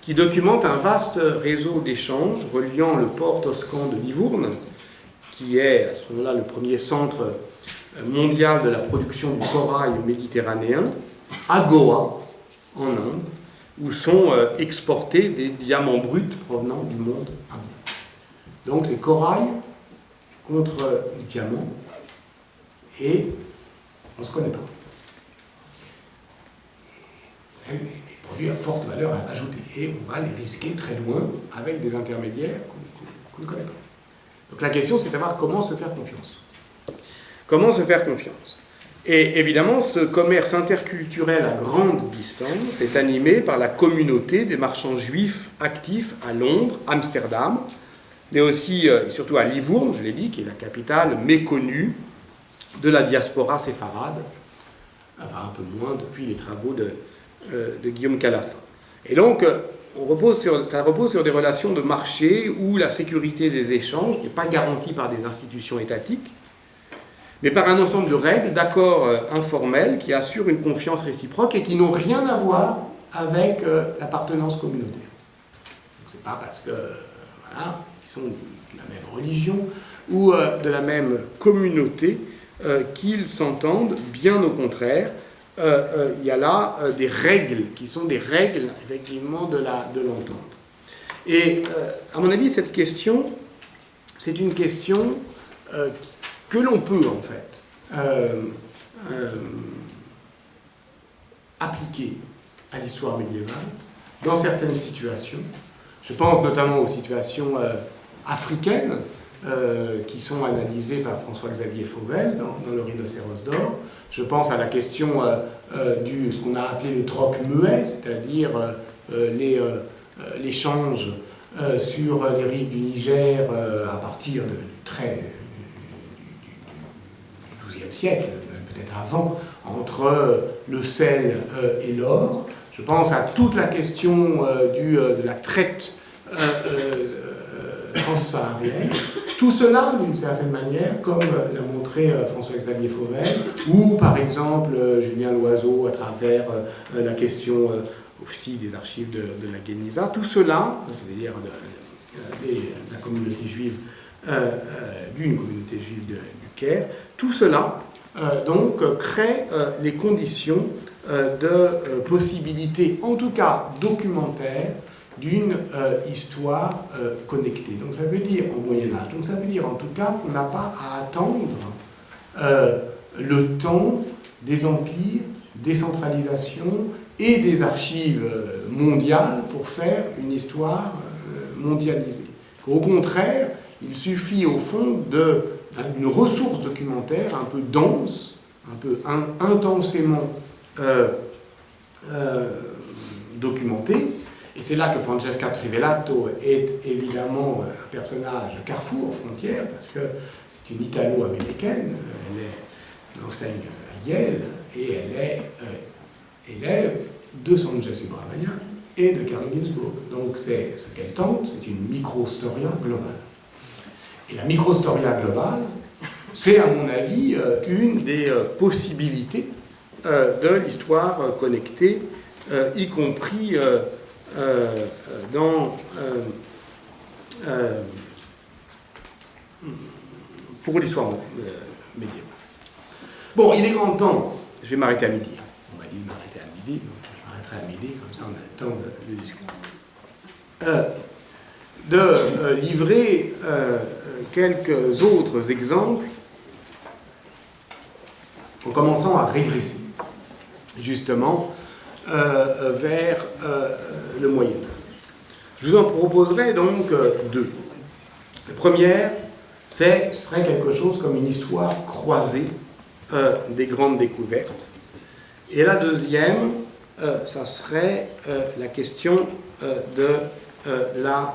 qui documente un vaste réseau d'échanges reliant le port toscan de Livourne, qui est à ce moment-là le premier centre mondial de la production du corail méditerranéen, à Goa, en Inde, où sont exportés des diamants bruts provenant du monde indien. Donc c'est corail contre diamant, et on ne se connaît pas. Des produits à forte valeur ajoutée, et on va les risquer très loin avec des intermédiaires qu'on ne connaît pas. Donc la question, c'est de savoir comment se faire confiance. Comment se faire confiance? Et évidemment, ce commerce interculturel à grande distance est animé par la communauté des marchands juifs actifs à Londres, Amsterdam, mais aussi et surtout à Livourne, je l'ai dit, qui est la capitale méconnue de la diaspora séfarade, enfin un peu moins depuis les travaux de Guillaume Calafat. Et donc, ça repose sur des relations de marché où la sécurité des échanges n'est pas garantie par des institutions étatiques, mais par un ensemble de règles, d'accords informels qui assurent une confiance réciproque et qui n'ont rien à voir avec l'appartenance communautaire. Ce n'est pas parce que, voilà, ils sont de la même religion ou de la même communauté qu'ils s'entendent, bien au contraire. Il y a là des règles qui sont des règles, effectivement, de l'entente. Et, à mon avis, cette question, c'est une question que l'on peut, en fait, appliquer à l'histoire médiévale dans certaines situations. Je pense notamment aux situations africaines qui sont analysées par François-Xavier Fauvel dans Le Rhinocéros d'or. Je pense à la question ce qu'on a appelé le troc muet, c'est-à-dire l'échange sur les rives du Niger à partir du XIIe siècle, peut-être avant, entre le sel et l'or. Je pense à toute la question de la traite transsaharienne. Tout cela, d'une certaine manière, comme l'a montré François-Xavier Fauvel, ou par exemple Julien Loiseau à travers la question aussi des archives de la Guéniza, tout cela, c'est-à-dire de la communauté juive, d'une communauté juive du Caire, tout cela donc crée les conditions de possibilité, en tout cas documentaire, d'une histoire connectée. Donc ça veut dire, au Moyen-Âge, donc ça veut dire en tout cas qu'on n'a pas à attendre le temps des empires, des centralisations et des archives mondiales pour faire une histoire mondialisée. Au contraire, il suffit au fond d'une ressource documentaire un peu dense, un peu intensément documentée. Et c'est là que Francesca Trivellato est évidemment un personnage carrefour, frontière, parce que c'est une Italo-américaine, elle enseigne à Yale, et elle est élève de Sanchez Subramanian et de Carlo Ginzburg. Donc ce qu'elle tente, c'est une microstoria globale. Et la microstoria globale, c'est à mon avis une des possibilités de l'histoire connectée, y compris pour l'histoire médiévale. Bon, il est grand temps, je vais m'arrêter à midi. On m'a dit de m'arrêter à midi, donc je m'arrêterai à midi, comme ça on a le temps de discuter. De livrer quelques autres exemples en commençant à régresser, justement, vers le Moyen-Âge. Je vous en proposerai donc deux. La première, serait quelque chose comme une histoire croisée des grandes découvertes. Et la deuxième, ça serait la question de la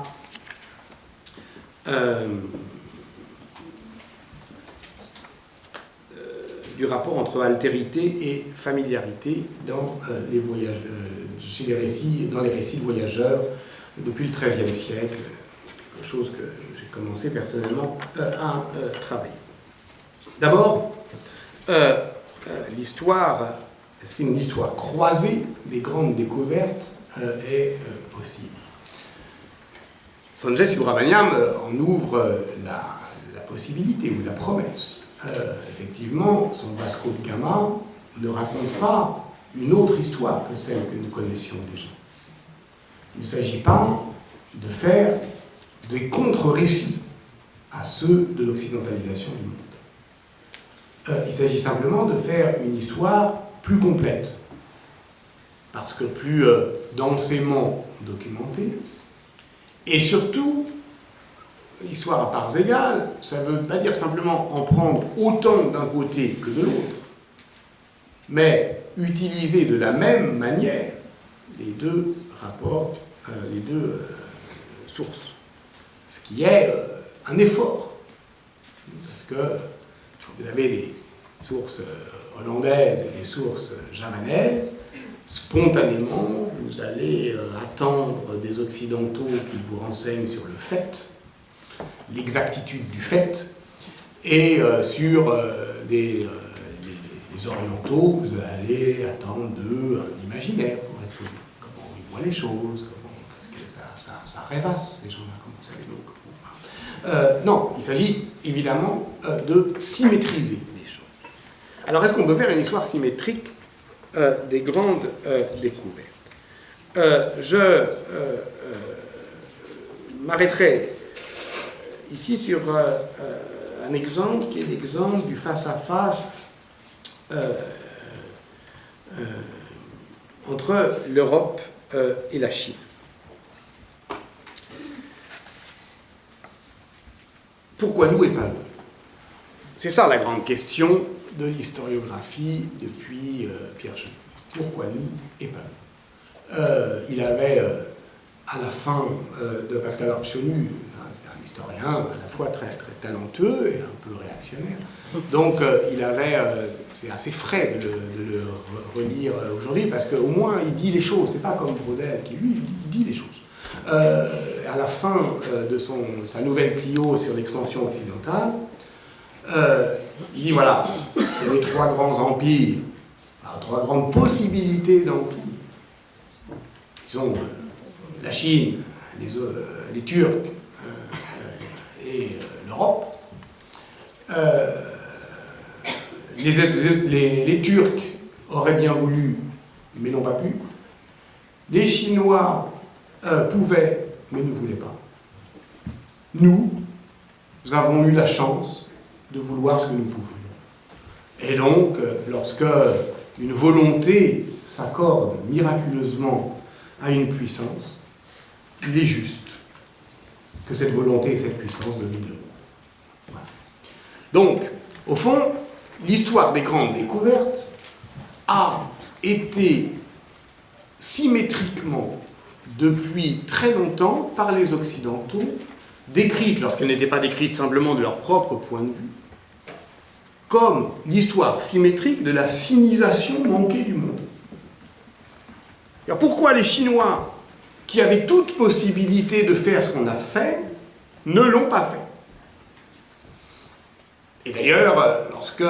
du rapport entre altérité et familiarité dans les voyages, dans les récits de voyageurs depuis le XIIIe siècle, quelque chose que j'ai commencé personnellement à travailler. D'abord, l'histoire, est-ce qu'une histoire croisée des grandes découvertes est possible? Sanjay Subrahmanyam en ouvre la possibilité ou la promesse. Effectivement, son Vasco de Gama ne raconte pas une autre histoire que celle que nous connaissions déjà. Il ne s'agit pas de faire des contre-récits à ceux de l'occidentalisation du monde. Il s'agit simplement de faire une histoire plus complète, parce que plus densément documentée, et surtout, histoire à parts égales, ça ne veut pas dire simplement en prendre autant d'un côté que de l'autre, mais utiliser de la même manière les deux rapports, les deux sources. Ce qui est un effort. Parce que vous avez les sources hollandaises et les sources javanaises, spontanément, vous allez attendre des Occidentaux qui vous renseignent sur le fait, l'exactitude du fait, et sur les Orientaux, vous allez attendre d'eux un imaginaire pour être poli. Comment ils voient les choses, parce que ça rêvasse, ces gens-là, comme vous savez. Donc, non, il s'agit évidemment de symétriser les choses. Alors, est-ce qu'on peut faire une histoire symétrique des grandes découvertes? Je m'arrêterai ici sur un exemple qui est l'exemple du face-à-face entre l'Europe et la Chine. Pourquoi nous et pas eux? C'est ça la grande question de l'historiographie depuis Pierre Chenu. Pourquoi nous et pas eux? Il avait à la fin de Pascal Chenu, c'est un historien à la fois très, très talentueux et un peu réactionnaire. Donc il avait, c'est assez frais de le relire aujourd'hui, parce qu'au moins il dit les choses, c'est pas comme Braudel qui lui, il dit les choses. À la fin de sa nouvelle Clio sur l'expansion occidentale, il dit voilà, il y avait trois grands empires, trois grandes possibilités d'empire, qui sont la Chine, les Turcs et l'Europe. Les Turcs auraient bien voulu, mais n'ont pas pu. Les Chinois pouvaient, mais ne voulaient pas. Nous avons eu la chance de vouloir ce que nous pouvions. Et donc, lorsque une volonté s'accorde miraculeusement à une puissance, il est juste que cette volonté et cette puissance dominent le monde. Voilà. Donc, au fond, l'histoire des grandes découvertes a été symétriquement, depuis très longtemps, par les Occidentaux, décrite, lorsqu'elle n'était pas décrite simplement de leur propre point de vue, comme l'histoire symétrique de la sinisation manquée du monde. Alors pourquoi les Chinois, qui avaient toute possibilité de faire ce qu'on a fait, ne l'ont pas fait? Et d'ailleurs, lorsque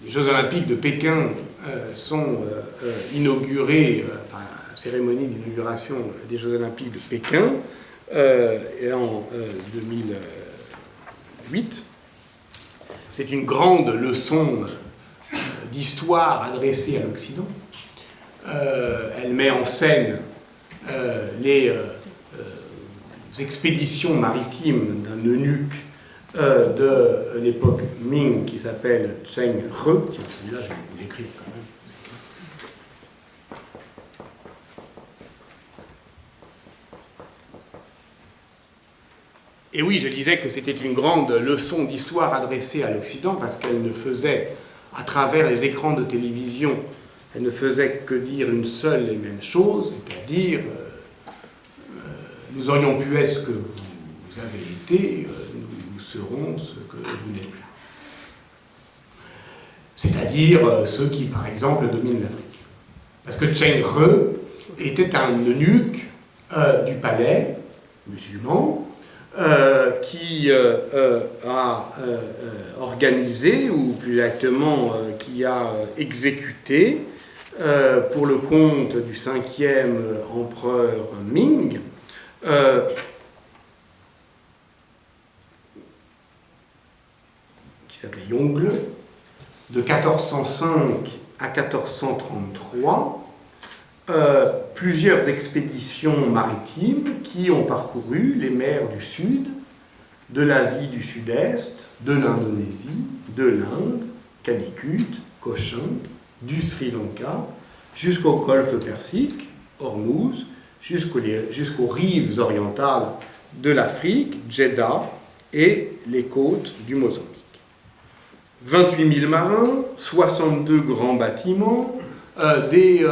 les Jeux Olympiques de Pékin sont inaugurés, enfin, la cérémonie d'inauguration des Jeux Olympiques de Pékin en 2008, c'est une grande leçon d'histoire adressée à l'Occident. Elle met en scène les expéditions maritimes d'un eunuque de l'époque Ming qui s'appelle Cheng He. Tiens, celui-là, je vais vous l'écrire quand même. Et oui, je disais que c'était une grande leçon d'histoire adressée à l'Occident parce qu'elle ne faisait, à travers les écrans de télévision, elle ne faisait que dire une seule et même chose, c'est-à-dire nous aurions pu être ce que vous avez été, nous serons ce que vous n'êtes plus. C'est-à-dire ceux qui, par exemple, dominent l'Afrique. Parce que Cheng Re était un eunuque du palais musulman qui a organisé, ou plus exactement qui a exécuté, pour le compte du 5e empereur Ming, qui s'appelait Yongle, de 1405 à 1433, plusieurs expéditions maritimes qui ont parcouru les mers du Sud, de l'Asie du Sud-Est, de l'Indonésie, de l'Inde, Calicut, Cochin, du Sri Lanka, jusqu'au golfe Persique, Hormuz, jusqu'aux rives orientales de l'Afrique, Jeddah, et les côtes du Mozambique. 28 000 marins, 62 grands bâtiments, des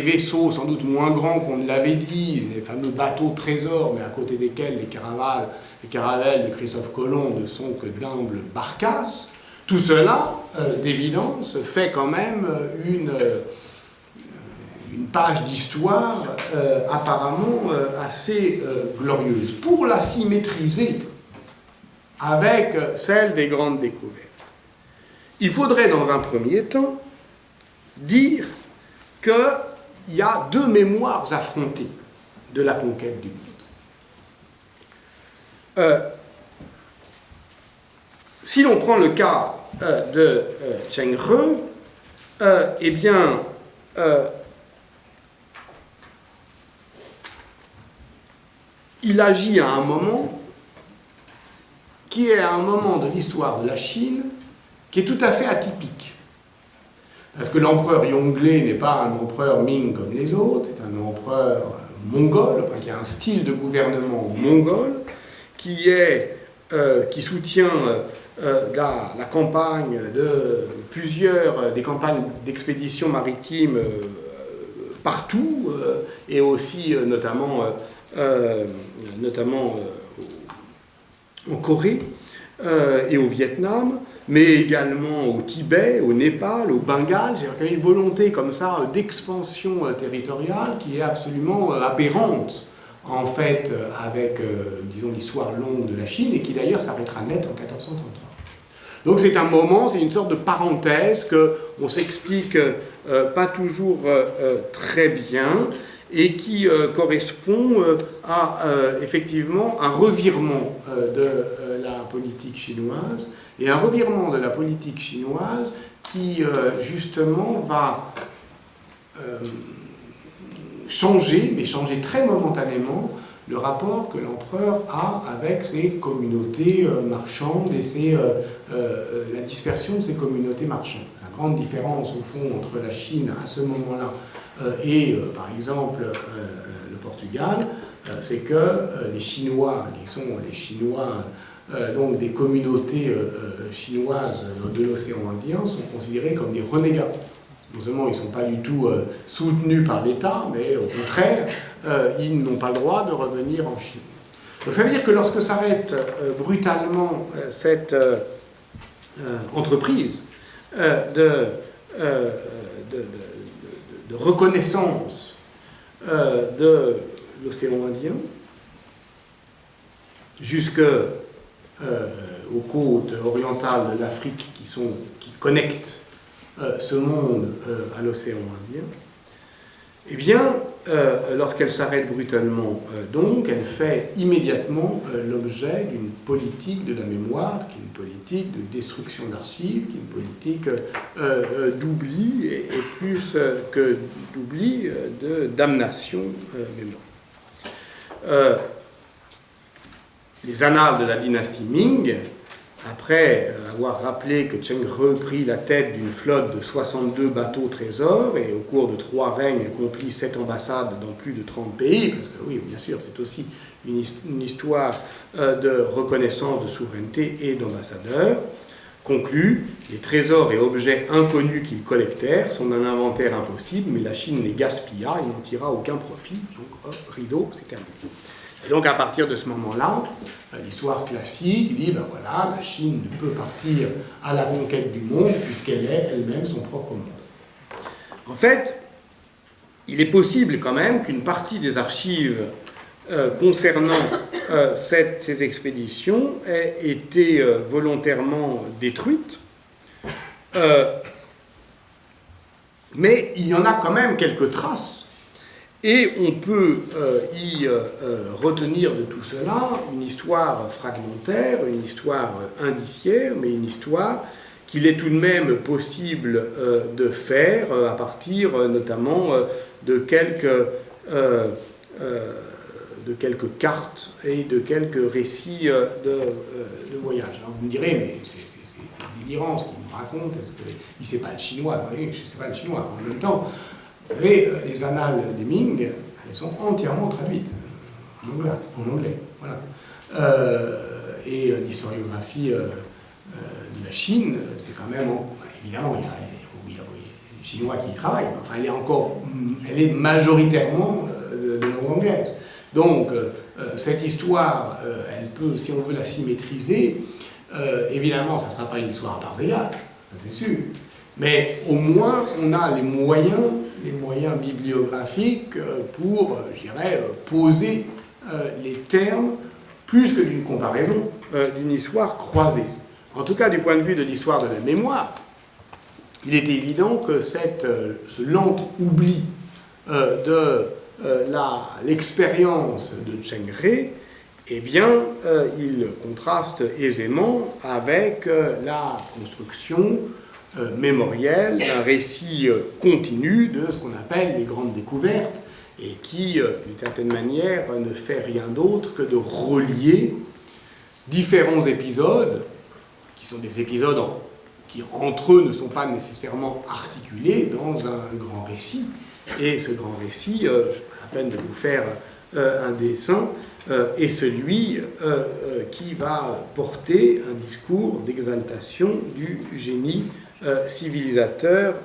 vaisseaux sans doute moins grands qu'on ne l'avait dit, les fameux bateaux trésors, mais à côté desquels les caravelles de Christophe Colomb ne sont que d'humbles barcasses. Tout cela, d'évidence, fait quand même une page d'histoire apparemment assez glorieuse. Pour la symétriser avec celle des grandes découvertes, il faudrait dans un premier temps dire qu'il y a deux mémoires affrontées de la conquête du monde. Si l'on prend le cas de Cheng Re, eh bien, il agit à un moment qui est un moment de l'histoire de la Chine qui est tout à fait atypique. Parce que l'empereur Yongle n'est pas un empereur Ming comme les autres, c'est un empereur mongol, enfin, qui a un style de gouvernement mongol, qui soutient la campagne de des campagnes d'expéditions maritimes partout, et aussi notamment en Corée et au Vietnam, mais également au Tibet, au Népal, au Bengale. C'est-à-dire qu'il y a une volonté comme ça d'expansion territoriale qui est absolument aberrante, en fait, avec, disons, l'histoire longue de la Chine, et qui d'ailleurs s'arrêtera net en 1433. Donc c'est un moment, c'est une sorte de parenthèse qu'on s'explique pas toujours très bien, et qui correspond à effectivement un revirement de la politique chinoise, et un revirement de la politique chinoise qui justement va changer, mais changer très momentanément, le rapport que l'empereur a avec ses communautés marchandes et la dispersion de ces communautés marchandes. La grande différence au fond entre la Chine à ce moment-là et par exemple le Portugal, c'est que les Chinois, qui sont les Chinois, donc des communautés chinoises de l'océan Indien, sont considérés comme des renégats. Non seulement ils ne sont pas du tout soutenus par l'État, mais au contraire, ils n'ont pas le droit de revenir en Chine. Donc ça veut dire que lorsque s'arrête brutalement cette entreprise de reconnaissance de l'océan Indien jusqu'aux côtes orientales de l'Afrique qui connectent ce monde à l'océan Indien, eh bien, lorsqu'elle s'arrête brutalement, donc, elle fait immédiatement l'objet d'une politique de la mémoire, qui est une politique de destruction d'archives, qui est une politique d'oubli, et plus que d'oubli, de damnation mémoire. Les annales de la dynastie Ming, après avoir rappelé que Cheng Re prit la tête d'une flotte de 62 bateaux trésors et au cours de 3 règnes accomplit 7 ambassades dans plus de 30 pays, parce que oui, bien sûr, c'est aussi une histoire de reconnaissance de souveraineté et d'ambassadeurs, Conclut, les trésors et objets inconnus qu'ils collectèrent sont d'un inventaire impossible, mais la Chine les gaspilla et n'en tira aucun profit. Donc, hop, rideau, c'est terminé. Et donc, à partir de ce moment-là, l'histoire classique dit, ben voilà, la Chine ne peut partir à la conquête du monde puisqu'elle est elle-même son propre monde. En fait, il est possible quand même qu'une partie des archives concernant ces expéditions ait été volontairement détruite, mais il y en a quand même quelques traces, et on peut y retenir de tout cela une histoire fragmentaire, une histoire indiciaire, mais une histoire qu'il est tout de même possible de faire à partir notamment de quelques cartes et de quelques récits de voyage. Alors vous me direz, mais c'est délirant ce qu'il nous raconte, est-ce qu'il ne sait pas le chinois? Oui, je ne sais pas le chinois. En même temps, vous savez, les annales des Ming, elles sont entièrement traduites en anglais. Voilà. Et l'historiographie de la Chine, c'est quand même, évidemment, il y a les Chinois qui y travaillent, mais enfin, elle est majoritairement de langue anglaise. Donc, cette histoire, elle peut, si on veut la symétriser, évidemment, ça ne sera pas une histoire à parts égales, c'est sûr. Mais au moins, on a les moyens bibliographiques pour, je dirais, poser les termes, plus que d'une comparaison, d'une histoire croisée. En tout cas, du point de vue de l'histoire de la mémoire, il est évident que ce lent oubli de l'expérience de Cheng Re, eh bien, il contraste aisément avec la construction mémorielle d'un récit continu de ce qu'on appelle les grandes découvertes, et qui, d'une certaine manière, ne fait rien d'autre que de relier différents épisodes, qui sont des épisodes qui, entre eux, ne sont pas nécessairement articulés dans un grand récit. Et ce grand récit, je prends la peine de vous faire un dessin, est celui qui va porter un discours d'exaltation du génie civilisateur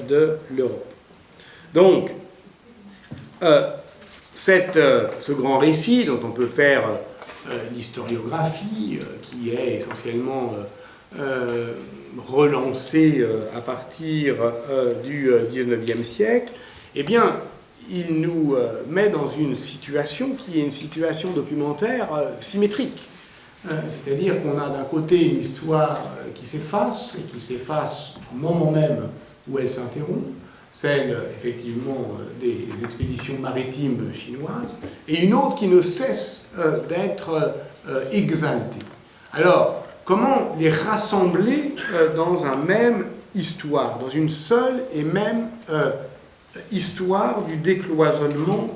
de l'Europe. Donc, ce grand récit, dont on peut faire l'historiographie, qui est essentiellement relancée à partir du XIXe siècle, eh bien, il nous met dans une situation qui est une situation documentaire symétrique. C'est-à-dire qu'on a d'un côté une histoire qui s'efface, et qui s'efface au moment même où elle s'interrompt, celle, effectivement, des expéditions maritimes chinoises, et une autre qui ne cesse d'être exaltée. Alors, comment les rassembler dans un même histoire, dans une seule et même histoire du décloisonnement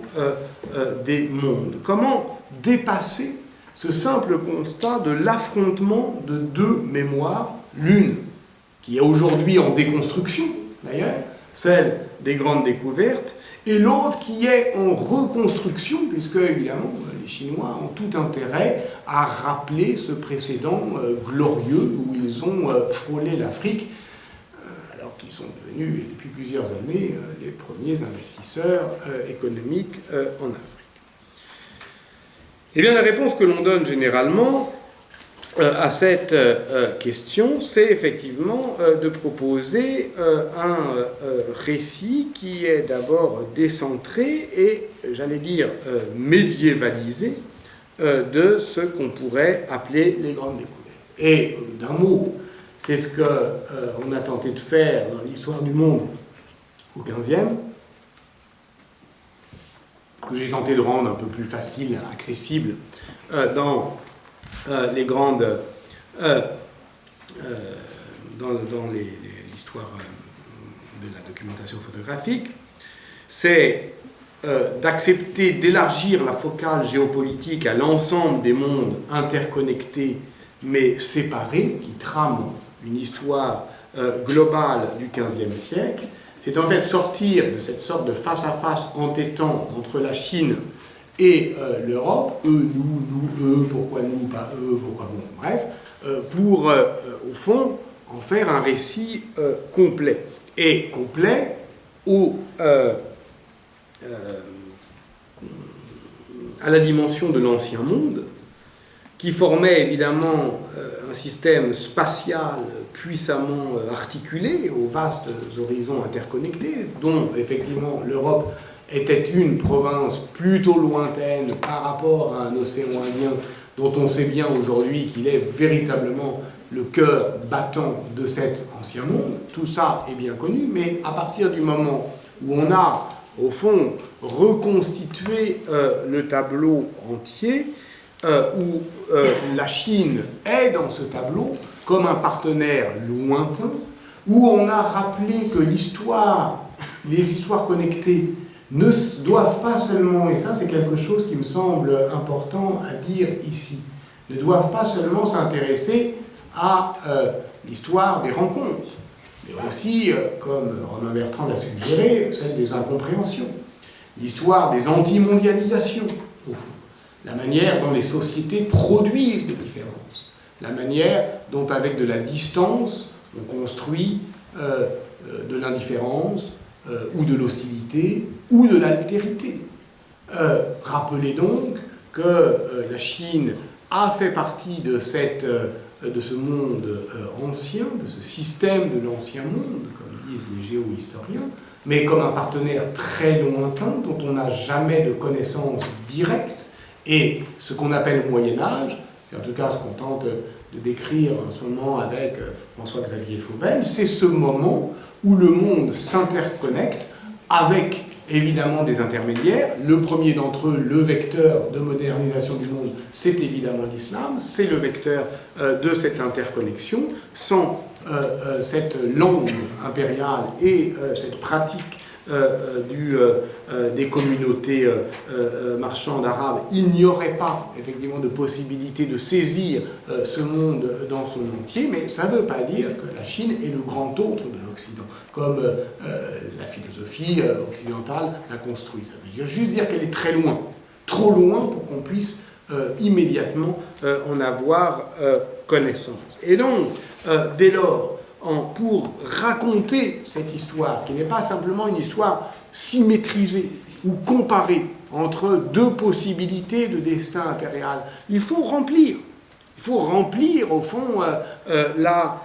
des mondes? Comment dépasser ce simple constat de l'affrontement de deux mémoires, l'une qui est aujourd'hui en déconstruction, d'ailleurs, celle des grandes découvertes, et l'autre qui est en reconstruction, puisque, évidemment, les Chinois ont tout intérêt à rappeler ce précédent glorieux où ils ont frôlé l'Afrique, alors qu'ils sont devenus, depuis plusieurs années, les premiers investisseurs économiques en Afrique. Eh bien, la réponse que l'on donne généralement à cette question, c'est effectivement de proposer un récit qui est d'abord décentré et, j'allais dire, médiévalisé de ce qu'on pourrait appeler les grandes découvertes. Et d'un mot, c'est ce qu'on a tenté de faire dans l'histoire du monde au XVe, que j'ai tenté de rendre un peu plus facile, accessible dans les grandes dans l'histoire de la documentation photographique, c'est d'accepter d'élargir la focale géopolitique à l'ensemble des mondes interconnectés mais séparés, qui trament une histoire globale du XVe siècle. C'est en fait sortir de cette sorte de face-à-face entêtant entre la Chine et l'Europe, eux, nous, eux, pourquoi nous, pas eux, pourquoi bon, bref, pour, au fond, en faire un récit complet. Et complet à la dimension de l'Ancien Monde, qui formait évidemment un système spatial puissamment articulé aux vastes horizons interconnectés, dont effectivement l'Europe était une province plutôt lointaine par rapport à un océan Indien dont on sait bien aujourd'hui qu'il est véritablement le cœur battant de cet ancien monde. Tout ça est bien connu, mais à partir du moment où on a, au fond, reconstitué le tableau entier, où la Chine est dans ce tableau comme un partenaire lointain, où on a rappelé que l'histoire, les histoires connectées, ne doivent pas seulement, et ça c'est quelque chose qui me semble important à dire ici, ne doivent pas seulement s'intéresser à l'histoire des rencontres, mais aussi, comme Romain Bertrand l'a suggéré, celle des incompréhensions, l'histoire des anti-mondialisations, au fond, la manière dont les sociétés produisent des différences, la manière dont, avec de la distance, on construit de l'indifférence, ou de l'hostilité, ou de l'altérité. Rappelez donc que la Chine a fait partie de ce monde ancien, de ce système de l'ancien monde, comme disent les géohistoriens, mais comme un partenaire très lointain, dont on n'a jamais de connaissance directe, et ce qu'on appelle Moyen-Âge, c'est en tout cas ce qu'on tente de décrire en ce moment avec François-Xavier Fauvel, c'est ce moment où le monde s'interconnecte avec évidemment des intermédiaires. Le premier d'entre eux, le vecteur de modernisation du monde, c'est évidemment l'islam, c'est le vecteur de cette interconnexion. Sans cette langue impériale et cette pratique des communautés marchandes arabes, il n'y aurait pas effectivement de possibilité de saisir ce monde dans son entier, mais ça ne veut pas dire que la Chine est le grand autre de l'Occident, comme la philosophie occidentale l'a construit. Ça veut juste dire qu'elle est très loin, trop loin pour qu'on puisse immédiatement en avoir connaissance. Et donc, dès lors, pour raconter cette histoire, qui n'est pas simplement une histoire symétrisée ou comparée entre deux possibilités de destin impérial, il faut remplir au fond la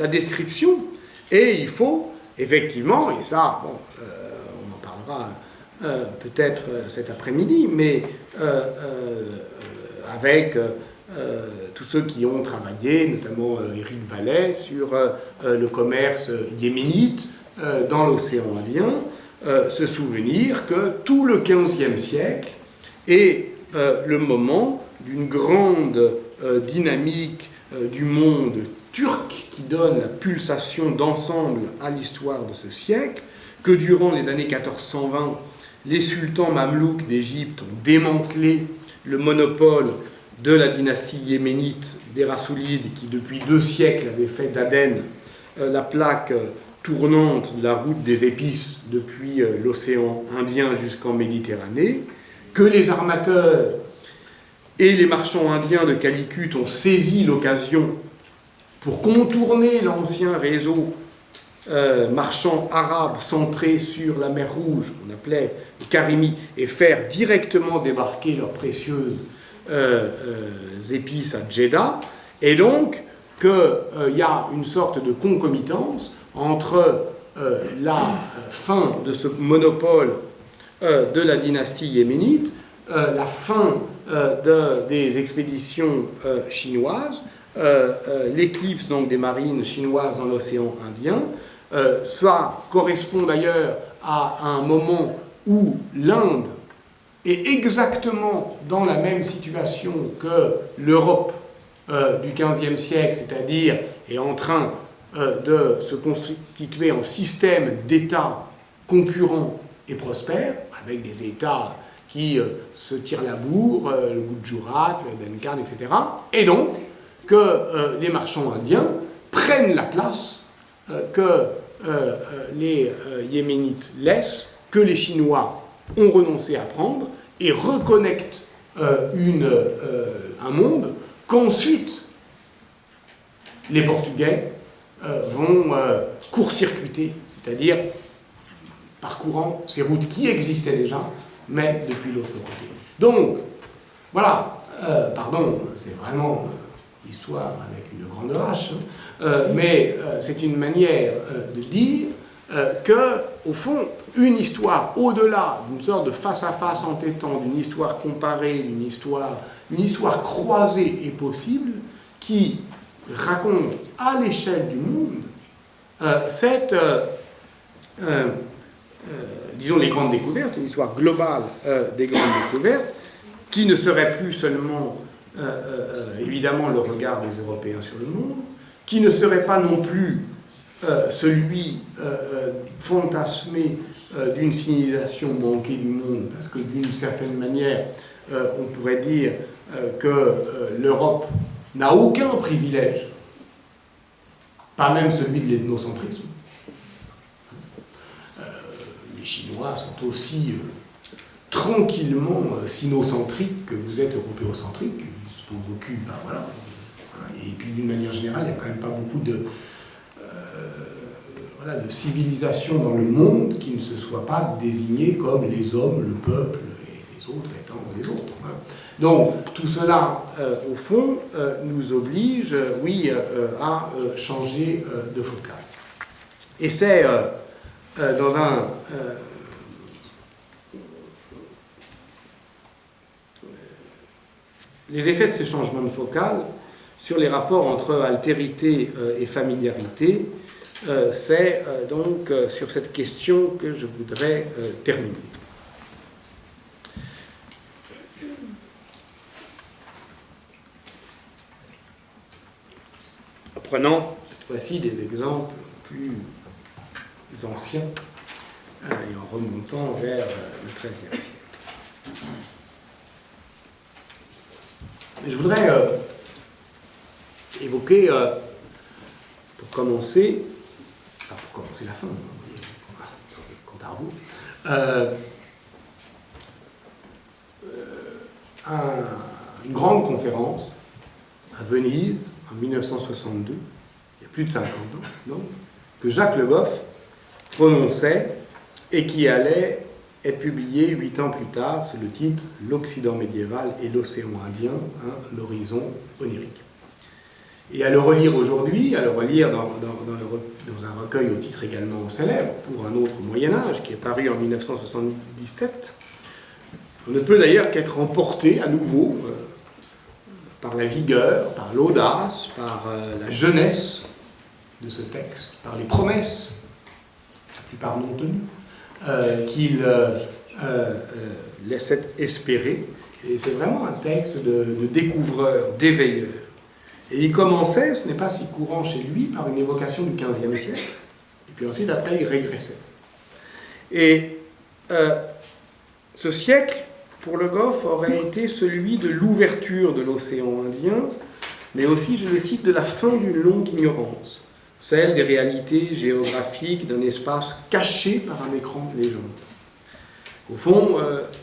description, et il faut effectivement, et ça, bon, on en parlera peut-être cet après-midi, mais avec tous ceux qui ont travaillé, notamment Éric Vallet, sur le commerce yéménite dans l'océan Indien, se souvenir que tout le XVe siècle est le moment d'une grande dynamique du monde turc qui donne la pulsation d'ensemble à l'histoire de ce siècle, que durant les années 1420, les sultans mamelouks d'Égypte ont démantelé le monopole de la dynastie yéménite des Rassoulides, qui depuis 2 siècles avait fait d'Aden la plaque tournante de la route des épices depuis l'océan Indien jusqu'en Méditerranée, que les armateurs et les marchands indiens de Calicut ont saisi l'occasion pour contourner l'ancien réseau marchand arabe centré sur la mer Rouge, qu'on appelait le Karimi, et faire directement débarquer leurs précieuses épices à Djeddah, et donc qu'il y a une sorte de concomitance entre la fin de ce monopole de la dynastie yéménite, la fin des expéditions chinoises, l'éclipse donc des marines chinoises dans l'océan Indien. Ça correspond d'ailleurs à un moment où l'Inde est exactement dans la même situation que l'Europe du XVe siècle, c'est-à-dire est en train de se constituer en système d'États concurrents et prospères, avec des États qui se tirent la bourre, le Gujarat, le Deccan, etc. Et donc que les marchands indiens prennent la place que les Yéménites laissent, que les Chinois ont renoncé à prendre, et reconnectent un monde qu'ensuite les Portugais vont court-circuiter, c'est-à-dire parcourant ces routes qui existaient déjà, mais depuis l'autre côté. Donc, voilà, pardon, c'est vraiment l'histoire avec une grande H, mais c'est une manière de dire que, au fond, une histoire au-delà d'une sorte de face-à-face entêtant, d'une histoire comparée, d'une histoire croisée est possible, qui raconte à l'échelle du monde disons, les grandes découvertes, une histoire globale des grandes découvertes, qui ne serait plus seulement, évidemment, le regard des Européens sur le monde, qui ne serait pas non plus celui fantasmé d'une civilisation manquée du monde, parce que d'une certaine manière, on pourrait dire que l'Europe n'a aucun privilège, pas même celui de l'ethnocentrisme. Les Chinois sont aussi tranquillement sinocentriques que vous êtes européocentriques, ils se posent aucune, ben voilà. Et puis d'une manière générale, il n'y a quand même pas beaucoup de civilisation dans le monde qui ne se soit pas désignée comme les hommes, le peuple, et les autres étant les autres. Voilà. Donc tout cela, au fond, nous oblige, oui, à changer de focal. Et c'est dans un... les effets de ces changements de focal sur les rapports entre altérité et familiarité, c'est donc sur cette question que je voudrais terminer. Prenant cette fois-ci des exemples plus anciens et en remontant vers le XIIIe siècle. Je voudrais évoquer, pour commencer la fin, compte à rebours, une grande conférence à Venise en 1962, il y a plus de 50 ans, donc, que Jacques Le Goff prononçait et qui allait être publié 8 ans plus tard sous le titre « L'Occident médiéval et l'océan Indien, hein, l'horizon onirique ». Et à le relire aujourd'hui, à le relire dans un recueil au titre également célèbre, pour un autre Moyen-Âge, qui est paru en 1977, on ne peut d'ailleurs qu'être emporté à nouveau par la vigueur, par l'audace, par la jeunesse de ce texte, par les promesses, la plupart non tenues, qu'il laissait espérer. Et c'est vraiment un texte de découvreur, d'éveilleur. Et il commençait, ce n'est pas si courant chez lui, par une évocation du XVe siècle, et puis ensuite, après, il régressait. Et ce siècle, pour Le Goff, aurait été celui de l'ouverture de l'océan Indien, mais aussi, je le cite, de la fin d'une longue ignorance, celle des réalités géographiques d'un espace caché par un écran de légende. Au fond,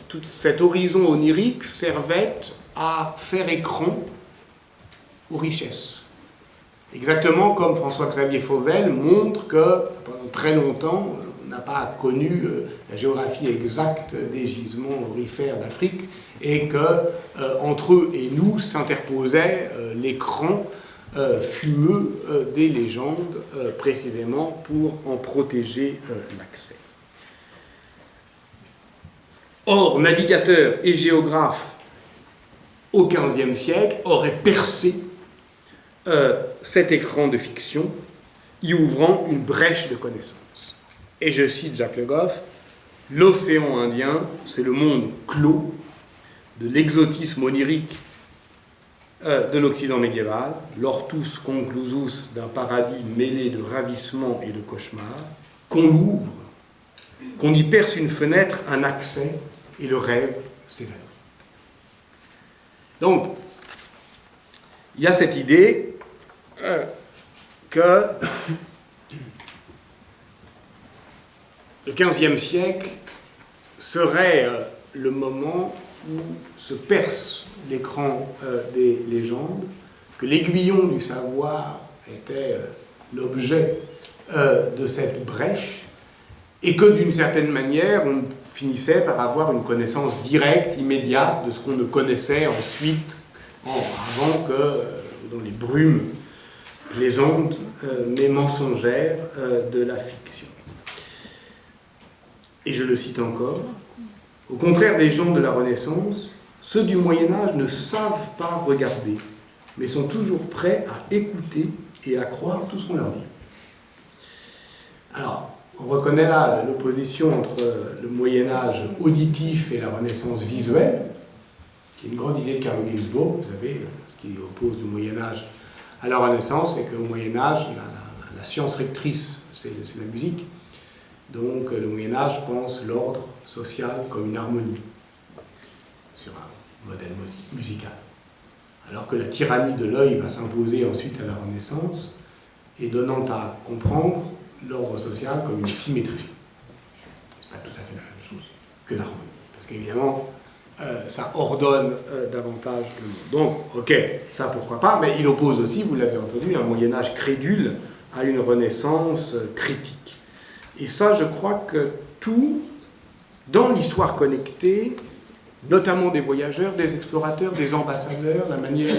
tout cet horizon onirique servait à faire écran aux richesses. Exactement comme François-Xavier Fauvel montre que, pendant très longtemps, on n'a pas connu la géographie exacte des gisements aurifères d'Afrique, et que entre eux et nous s'interposait l'écran fumeux des légendes, précisément pour en protéger l'accès. Or, navigateurs et géographes au XVe siècle auraient percé cet écran de fiction, y ouvrant une brèche de connaissance. Et je cite Jacques Le Goff, « L'océan Indien, c'est le monde clos de l'exotisme onirique de l'Occident médiéval, l'ortus conclusus d'un paradis mêlé de ravissement et de cauchemar, qu'on l'ouvre, qu'on y perce une fenêtre, un accès, et le rêve s'évanouit. » Donc, il y a cette idée que le XVe siècle serait le moment où se perce l'écran des légendes, que l'aiguillon du savoir était l'objet de cette brèche, et que d'une certaine manière, on finissait par avoir une connaissance directe, immédiate, de ce qu'on ne connaissait ensuite, avant que, dans les brumes plaisantes, mais mensongères de la fiction. Et je le cite encore, au contraire des gens de la Renaissance, ceux du Moyen-Âge ne savent pas regarder, mais sont toujours prêts à écouter et à croire tout ce qu'on leur dit. Alors, on reconnaît là l'opposition entre le Moyen-Âge auditif et la Renaissance visuelle, qui est une grande idée de Carlo Ginzburg, vous savez, ce qui oppose le Moyen-Âge à la Renaissance, c'est qu'au Moyen-Âge, la science rectrice, c'est la musique. Donc le Moyen-Âge pense l'ordre social comme une harmonie sur un modèle musical. Alors que la tyrannie de l'œil va s'imposer ensuite à la Renaissance, et donnant à comprendre l'ordre social comme une symétrie. C'est pas tout à fait la même chose que l'harmonie. Parce qu'évidemment, ça ordonne davantage le monde. Donc, ok, ça pourquoi pas, mais il oppose aussi, vous l'avez entendu, un Moyen-Âge crédule à une Renaissance critique. Et ça, je crois que tout, dans l'histoire connectée, notamment des voyageurs, des explorateurs, des ambassadeurs, la manière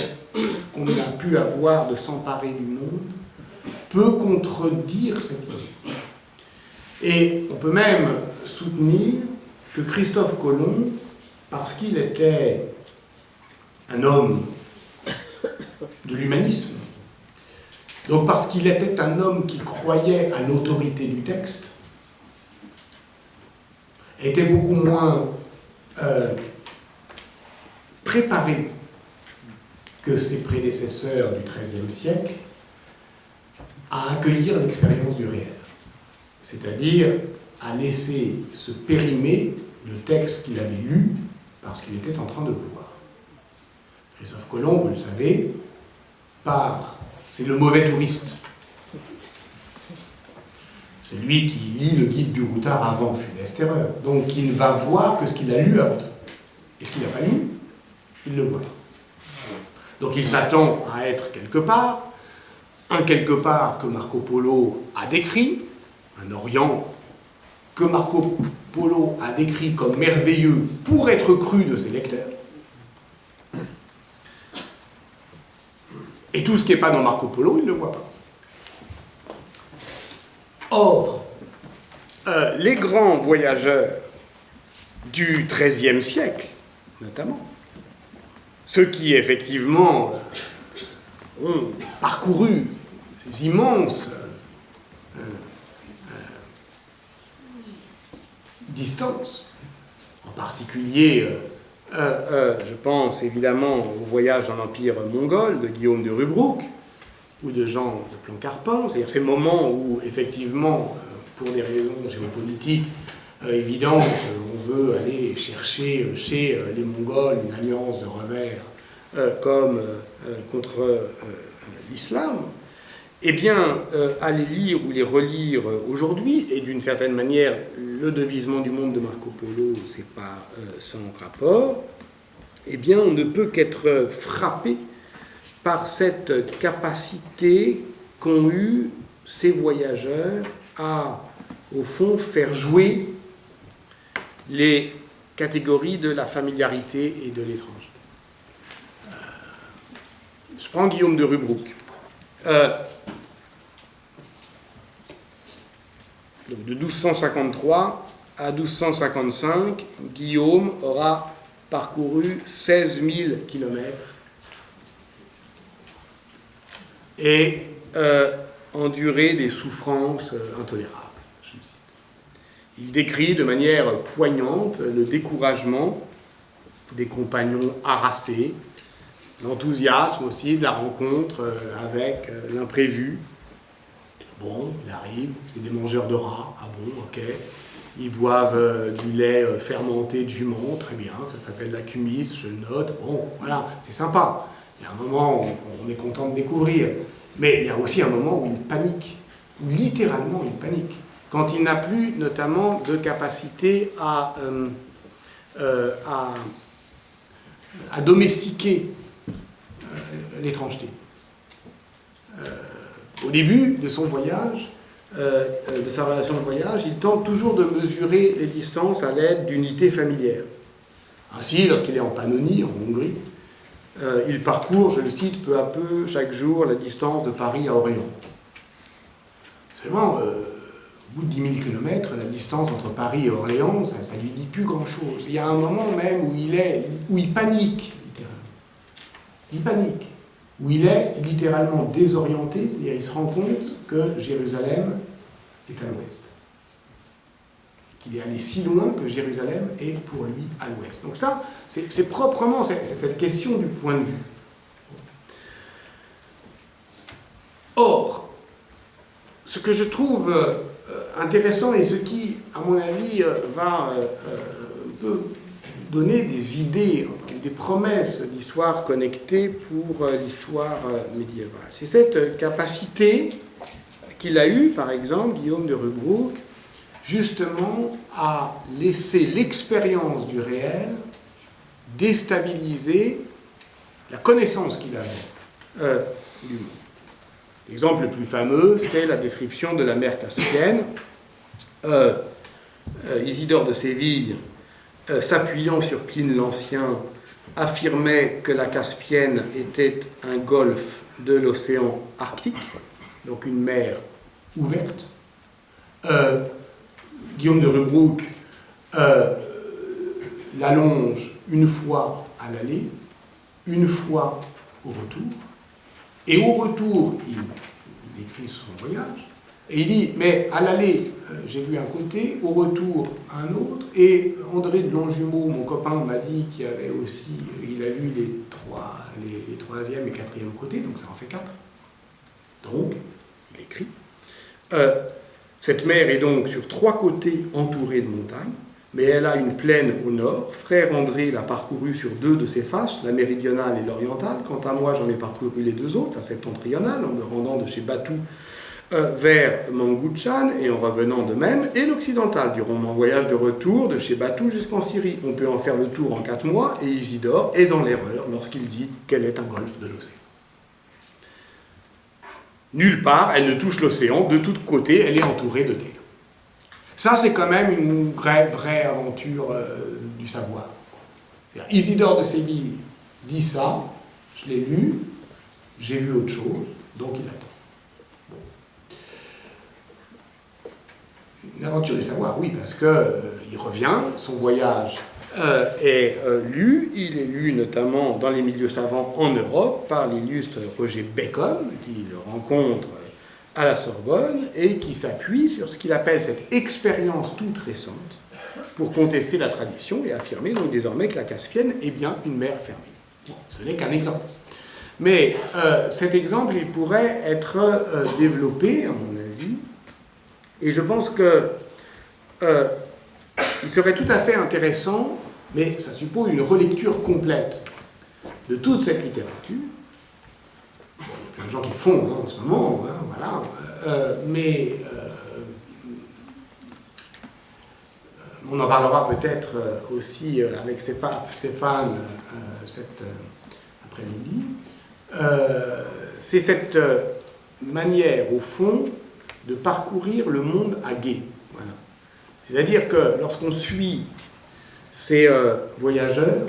qu'on a pu avoir de s'emparer du monde, peut contredire cette idée. Et on peut même soutenir que Christophe Colomb, parce qu'il était un homme de l'humanisme, donc parce qu'il était un homme qui croyait à l'autorité du texte, était beaucoup moins préparé que ses prédécesseurs du XIIIe siècle à accueillir l'expérience du réel, c'est-à-dire à laisser se périmer le texte qu'il avait lu parce qu'il était en train de voir. Christophe Colomb, vous le savez, c'est le mauvais touriste. C'est lui qui lit le guide du routard avant Funeste Erreur, donc qui ne va voir que ce qu'il a lu avant. Et ce qu'il n'a pas lu, il le voit. Donc il s'attend à être quelque part, un quelque part que Marco Polo a décrit, un Orient que Marco Polo a décrit comme merveilleux pour être cru de ses lecteurs. Et tout ce qui n'est pas dans Marco Polo, il ne le voit pas. Or, les grands voyageurs du XIIIe siècle, notamment, ceux qui effectivement ont parcouru ces immenses distances, en particulier, je pense évidemment au voyage dans l'Empire mongol de Guillaume de Rubruck ou de Jean de Plancarpin, c'est-à-dire ces moments où effectivement, pour des raisons géopolitiques évidentes, on veut aller chercher chez les Mongols une alliance de revers comme contre l'islam, eh bien, à les lire ou les relire aujourd'hui, et d'une certaine manière, le devisement du monde de Marco Polo, c'est pas sans rapport, eh bien, on ne peut qu'être frappé par cette capacité qu'ont eu ces voyageurs à, au fond, faire jouer les catégories de la familiarité et de l'étranger. Je prends Guillaume de Rubruck. Donc de 1253 à 1255, Guillaume aura parcouru 16 000 kilomètres et enduré des souffrances intolérables. Il décrit de manière poignante le découragement des compagnons harassés, l'enthousiasme aussi de la rencontre avec l'imprévu. Bon, il arrive, c'est des mangeurs de rats, ah bon, ok. Ils boivent du lait fermenté de jument, très bien, ça s'appelle la cumisse, je le note. Bon, voilà, c'est sympa. Il y a un moment où on est content de découvrir. Mais il y a aussi un moment où il panique, où littéralement il panique. Quand il n'a plus notamment de capacité à domestiquer l'étrangeté. Au début de son voyage, de sa relation de voyage, il tente toujours de mesurer les distances à l'aide d'unités familières. Ainsi, lorsqu'il est en Pannonie, en Hongrie, il parcourt, je le cite, peu à peu, chaque jour, la distance de Paris à Orléans. Seulement, au bout de 10 000 km, la distance entre Paris et Orléans, ça ne lui dit plus grand-chose. Il y a un moment même où il panique, littéralement. Il panique. Où il est littéralement désorienté, c'est-à-dire il se rend compte que Jérusalem est à l'ouest. Qu'il est allé si loin que Jérusalem est pour lui à l'ouest. Donc ça, c'est proprement cette question du point de vue. Or, ce que je trouve intéressant et ce qui, à mon avis, va peut donner des idées, des promesses d'histoire connectée pour l'histoire médiévale, c'est cette capacité qu'il a eue, par exemple, Guillaume de Rubruck, justement à laisser l'expérience du réel déstabiliser la connaissance qu'il avait du monde. L'exemple le plus fameux, c'est la description de la mer Caspienne. Isidore de Séville, s'appuyant sur Pline l'Ancien, affirmait que la Caspienne était un golfe de l'océan Arctique, donc une mer ouverte. Guillaume de Rubruck l'allonge une fois à l'aller, une fois au retour, et au retour, il écrit son voyage, et il dit, mais à l'aller, j'ai vu un côté, au retour, un autre, et André de Longjumeau, mon copain, m'a dit qu'il y avait aussi, il a vu les troisième et quatrième côtés, donc ça en fait 4. Donc, il écrit, cette mer est donc sur 3 côtés entourée de montagnes, mais elle a une plaine au nord. Frère André l'a parcourue sur 2 de ses faces, la méridionale et l'orientale. Quant à moi, j'en ai parcouru les 2 autres, la septentrionale, en me rendant de chez Batou vers Mangoutchan et en revenant de même, et l'occidentale, durant mon voyage de retour de chez Batou jusqu'en Syrie. On peut en faire le tour en 4 mois, et Isidore est dans l'erreur lorsqu'il dit qu'elle est un golfe de l'océan. Nulle part, elle ne touche l'océan, de tous côtés, elle est entourée de terre. Ça, c'est quand même une vraie aventure du savoir. Isidore de Séville dit ça, je l'ai lu, j'ai vu autre chose, donc il attend. Bon. Une aventure du savoir, oui, parce qu'il revient, son voyage est lu, il est lu notamment dans les milieux savants en Europe par l'illustre Roger Bacon, qui le rencontre à la Sorbonne et qui s'appuie sur ce qu'il appelle cette expérience toute récente pour contester la tradition et affirmer donc désormais que la Caspienne est bien une mer fermée. Bon, ce n'est qu'un exemple. Mais cet exemple, il pourrait être développé, à mon avis, et je pense que il serait tout à fait intéressant, mais ça suppose une relecture complète de toute cette littérature. Bon, il y a plein de gens qui le font en ce moment, voilà, mais on en parlera peut-être aussi avec Stéphane cet après-midi. C'est cette manière, au fond, de parcourir le monde à gué. Voilà. C'est-à-dire que lorsqu'on suit ces voyageurs,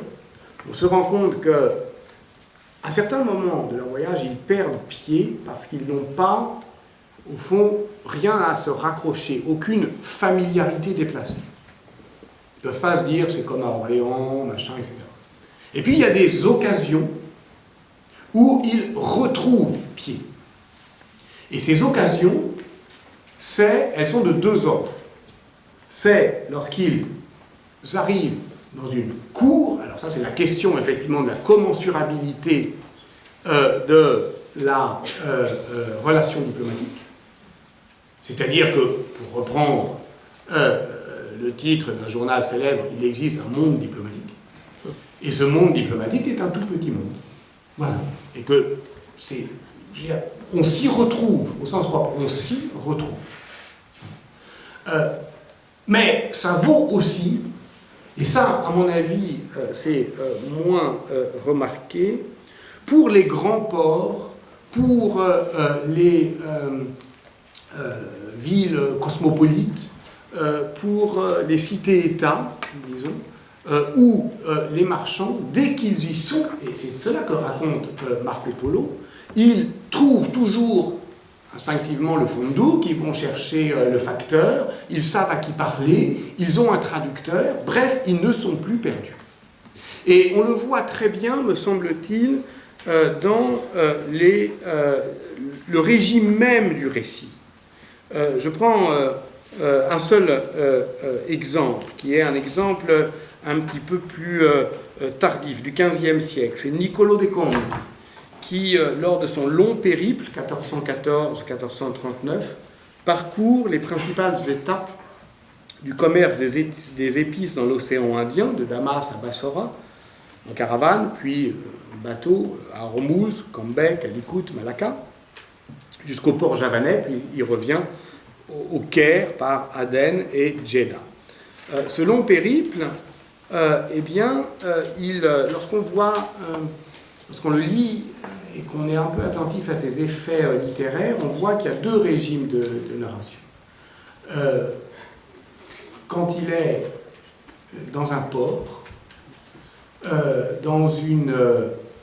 on se rend compte qu'à certains moments de leur voyage, ils perdent pied parce qu'ils n'ont pas, au fond, rien à se raccrocher, aucune familiarité déplacée. Ils ne peuvent pas se dire c'est comme à Orléans, machin, etc. Et puis il y a des occasions où ils retrouvent pied. Et ces occasions, elles sont de 2 ordres. C'est lorsqu'ils arrivent dans une cour, alors ça c'est la question effectivement de la commensurabilité de la relation diplomatique. C'est-à-dire que, pour reprendre le titre d'un journal célèbre, il existe un monde diplomatique. Et ce monde diplomatique est un tout petit monde. Voilà. Et que on s'y retrouve, au sens propre, on s'y retrouve. Mais ça vaut aussi, et ça, à mon avis, c'est moins remarqué, pour les grands ports pour les villes cosmopolites, pour les cités-États, disons, où les marchands, dès qu'ils y sont, et c'est cela que raconte Marco Polo, ils trouvent toujours instinctivement le fondo, ils vont chercher le facteur, ils savent à qui parler, ils ont un traducteur, bref, ils ne sont plus perdus. Et on le voit très bien, me semble-t-il, dans le régime même du récit. Je prends un seul exemple, qui est un exemple un petit peu plus tardif, du XVe siècle. C'est Niccolò de Conti, qui, lors de son long périple, 1414-1439, parcourt les principales étapes du commerce des épices dans l'océan Indien, de Damas à Bassora, en caravane, puis en bateau à Hormuz, Cambay, Calicut, Malacca, jusqu'au port javanais, puis il revient au Caire par Aden et Jeddah. Ce long périple, lorsqu'on le lit et qu'on est un peu attentif à ses effets littéraires, on voit qu'il y a deux régimes de narration. Quand il est dans un port,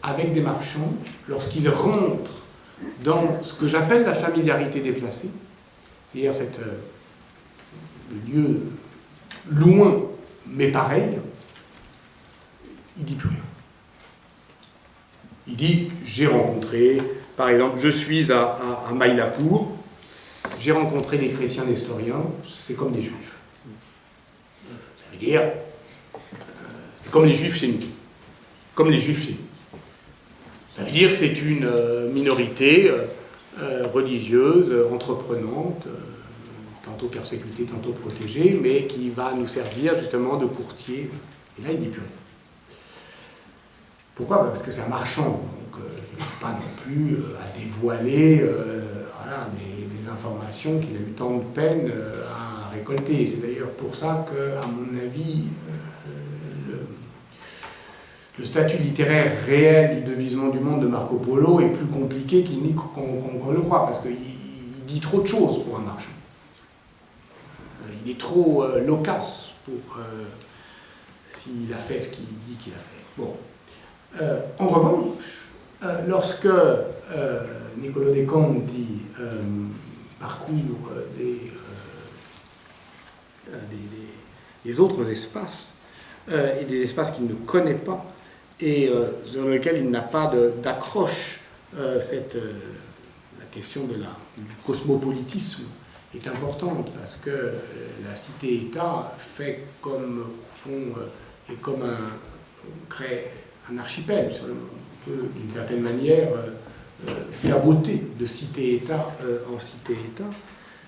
avec des marchands, lorsqu'il rentre dans ce que j'appelle la familiarité déplacée, c'est-à-dire le lieu loin mais pareil, il dit plus rien. Il dit, j'ai rencontré, par exemple, je suis à Mylapore, j'ai rencontré des chrétiens nestoriens, c'est comme des juifs. Ça veut dire, c'est comme les juifs chez nous. Comme les juifs chez nous. Ça veut dire c'est une minorité religieuse, entreprenante, tantôt persécutée, tantôt protégée, mais qui va nous servir justement de courtier. Et là, il dit plus rien. Pourquoi ? Parce que c'est un marchand, donc il n'a pas non plus à dévoiler des informations qu'il a eu tant de peine à récolter. C'est d'ailleurs pour ça que, à mon avis, le statut littéraire réel du devisement du monde de Marco Polo est plus compliqué qu'on le croit, parce qu'il dit trop de choses pour un marchand. Il est trop loquace pour s'il a fait ce qu'il dit qu'il a fait. Bon. En revanche, lorsque Niccolò de Conti parcourt des autres espaces, et des espaces qu'il ne connaît pas, et sur lesquels il n'a pas d'accroche, la question du cosmopolitisme est importante, parce que la cité-État fait comme, au fond, crée un archipel. On peut, d'une certaine manière, caboter de cité-État en cité-État.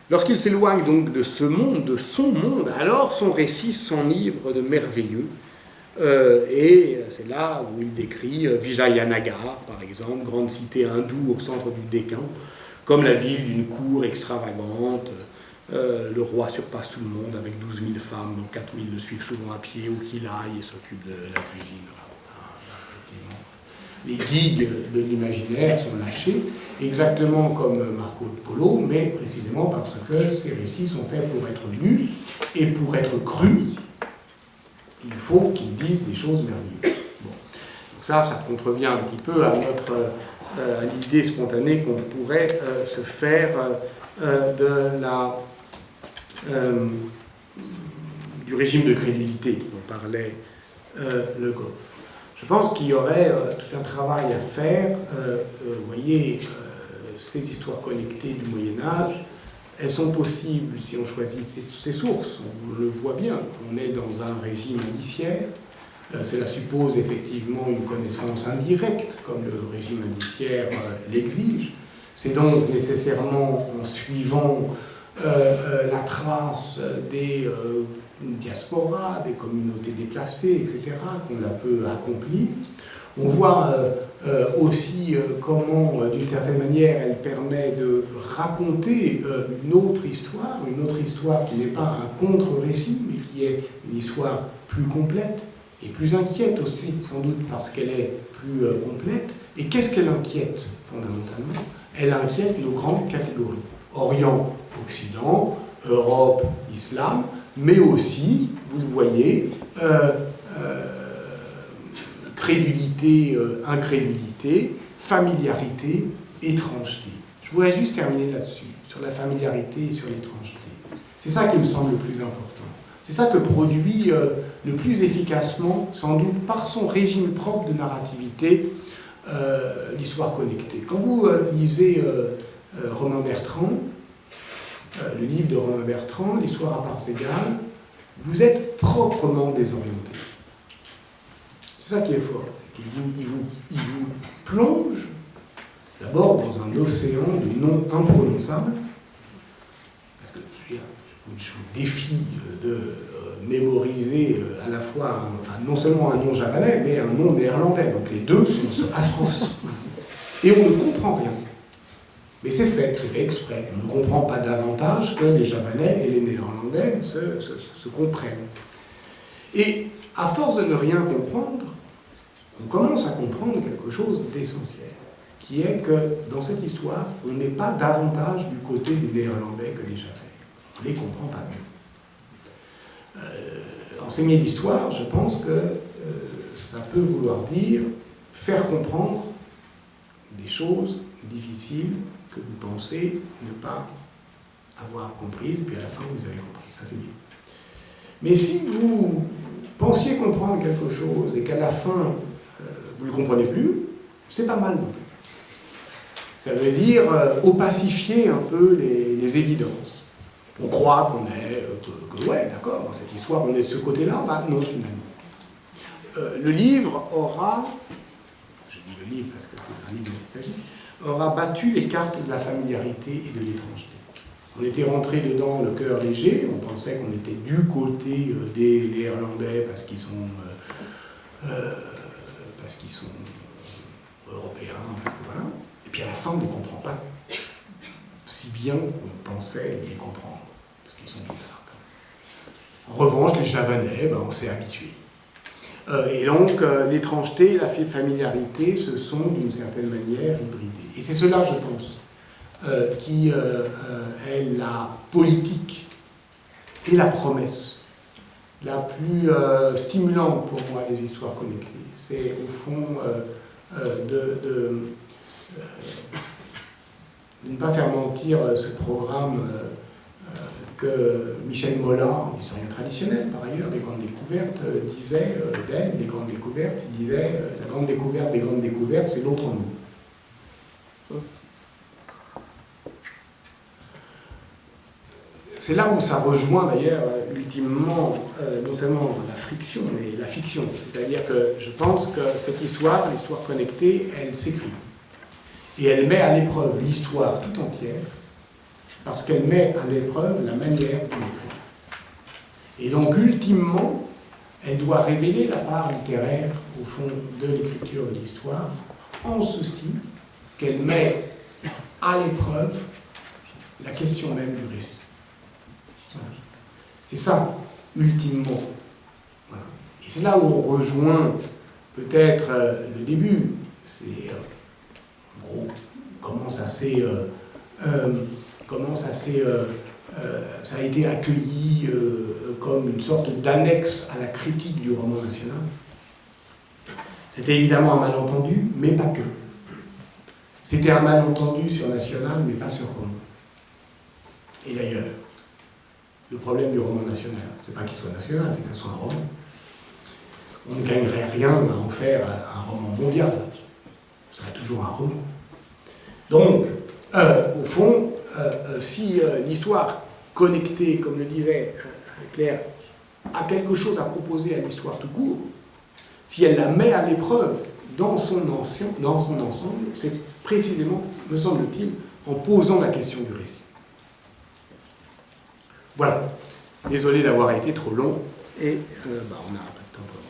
Lorsqu'il s'éloigne donc de ce monde, de son monde, alors son récit s'enivre de merveilleux. Et c'est là où il décrit Vijayanagar, par exemple, grande cité hindoue au centre du Décan, comme la ville d'une cour extravagante. Le roi surpasse tout le monde avec 12 000 femmes, dont 4 000 le suivent souvent à pied où qu'il aille et s'occupent de la cuisine. Les digues de l'imaginaire sont lâchées, exactement comme Marco Polo, mais précisément parce que ces récits sont faits pour être lus et pour être crus. Il faut qu'ils disent des choses merveilleuses. Bon. Donc ça contrevient un petit peu à l'idée spontanée qu'on pourrait se faire du régime de crédulité dont parlait Le Goff. Je pense qu'il y aurait tout un travail à faire. Vous voyez, ces histoires connectées du Moyen-Âge, elles sont possibles si on choisit ces sources. On le voit bien, on est dans un régime indiciaire. Cela suppose effectivement une connaissance indirecte, comme le régime indiciaire l'exige. C'est donc nécessairement en suivant la trace des diasporas, des communautés déplacées, etc., qu'on la peut accomplir. On voit aussi comment, d'une certaine manière, elle permet de raconter une autre histoire qui n'est pas un contre-récit, mais qui est une histoire plus complète et plus inquiète aussi, sans doute parce qu'elle est plus complète. Et qu'est-ce qu'elle inquiète, fondamentalement? Elle inquiète nos grandes catégories. Orient, Occident, Europe, Islam, mais aussi, vous le voyez, crédulité, incrédulité, familiarité, étrangeté. Je voudrais juste terminer là-dessus, sur la familiarité et sur l'étrangeté. C'est ça qui me semble le plus important. C'est ça que produit le plus efficacement, sans doute par son régime propre de narrativité, l'histoire connectée. Quand vous lisez Romain Bertrand, le livre de Romain Bertrand, L'histoire à parts égales, vous êtes proprement désorienté. C'est ça qui est fort. Il vous plonge d'abord dans un océan de noms imprononçables, parce que je vous défie de mémoriser à la fois, non seulement un nom javanais, mais un nom néerlandais. Donc les deux sont atroces. Et on ne comprend rien. Mais c'est fait exprès. On ne comprend pas davantage que les javanais et les néerlandais se comprennent. Et à force de ne rien comprendre, on commence à comprendre quelque chose d'essentiel, qui est que dans cette histoire, on n'est pas davantage du côté des Néerlandais que des Javanais. On ne les comprend pas mieux. Enseigner l'histoire, je pense que ça peut vouloir dire faire comprendre des choses difficiles que vous pensez ne pas avoir comprises, et puis à la fin vous avez compris. Ça c'est bien. Mais si vous pensiez comprendre quelque chose et qu'à la fin vous ne le comprenez plus, c'est pas mal non plus. Ça veut dire opacifier un peu les évidences. On croit qu'on est, que ouais, d'accord, dans cette histoire, on est de ce côté-là, bah non, finalement. Le livre aura, je dis le livre parce que c'est un livre dont il s'agit, aura battu les cartes de la familiarité et de l'étrangeté. On était rentré dedans le cœur léger, on pensait qu'on était du côté des Néerlandais parce qu'ils sont européens, parce que voilà. Et puis à la fin, on ne les comprend pas si bien qu'on pensait les comprendre, parce qu'ils sont bizarres quand même. En revanche, les Javanais, ben, on s'est habitué. Et donc, l'étrangeté et la familiarité se sont, d'une certaine manière, hybridées. Et c'est cela, je pense, qui est la politique et la promesse la plus stimulante pour moi des histoires connectées. C'est, au fond, de ne pas faire mentir ce programme que Michel Mollin, un historien traditionnel par ailleurs, des grandes découvertes, disait d'elle, des grandes découvertes, il disait la grande découverte des grandes découvertes, c'est l'autre en nous. C'est là où ça rejoint d'ailleurs ultimement non seulement la friction, mais la fiction. C'est-à-dire que je pense que cette histoire, l'histoire connectée, elle s'écrit. Et elle met à l'épreuve l'histoire tout entière, parce qu'elle met à l'épreuve la manière de l'écrire. Et donc, ultimement, elle doit révéler la part littéraire, au fond, de l'écriture de l'histoire, en ceci qu'elle met à l'épreuve la question même du récit. C'est ça, ultimement. Voilà. Et c'est là où on rejoint peut-être le début. C'est, en gros, ça a été accueilli comme une sorte d'annexe à la critique du roman national. C'était évidemment un malentendu, mais pas que. C'était un malentendu sur national, mais pas sur roman. Et d'ailleurs, le problème du roman national, c'est pas qu'il soit national, c'est qu'il soit un roman. On ne gagnerait rien à en faire un roman mondial. Ce serait toujours un roman. Donc, au fond, si l'histoire connectée, comme le disait Claire, a quelque chose à proposer à l'histoire tout court, si elle la met à l'épreuve dans son ensemble, c'est précisément, me semble-t-il, en posant la question du récit. Voilà. Désolé d'avoir été trop long, et on n'a pas de temps pour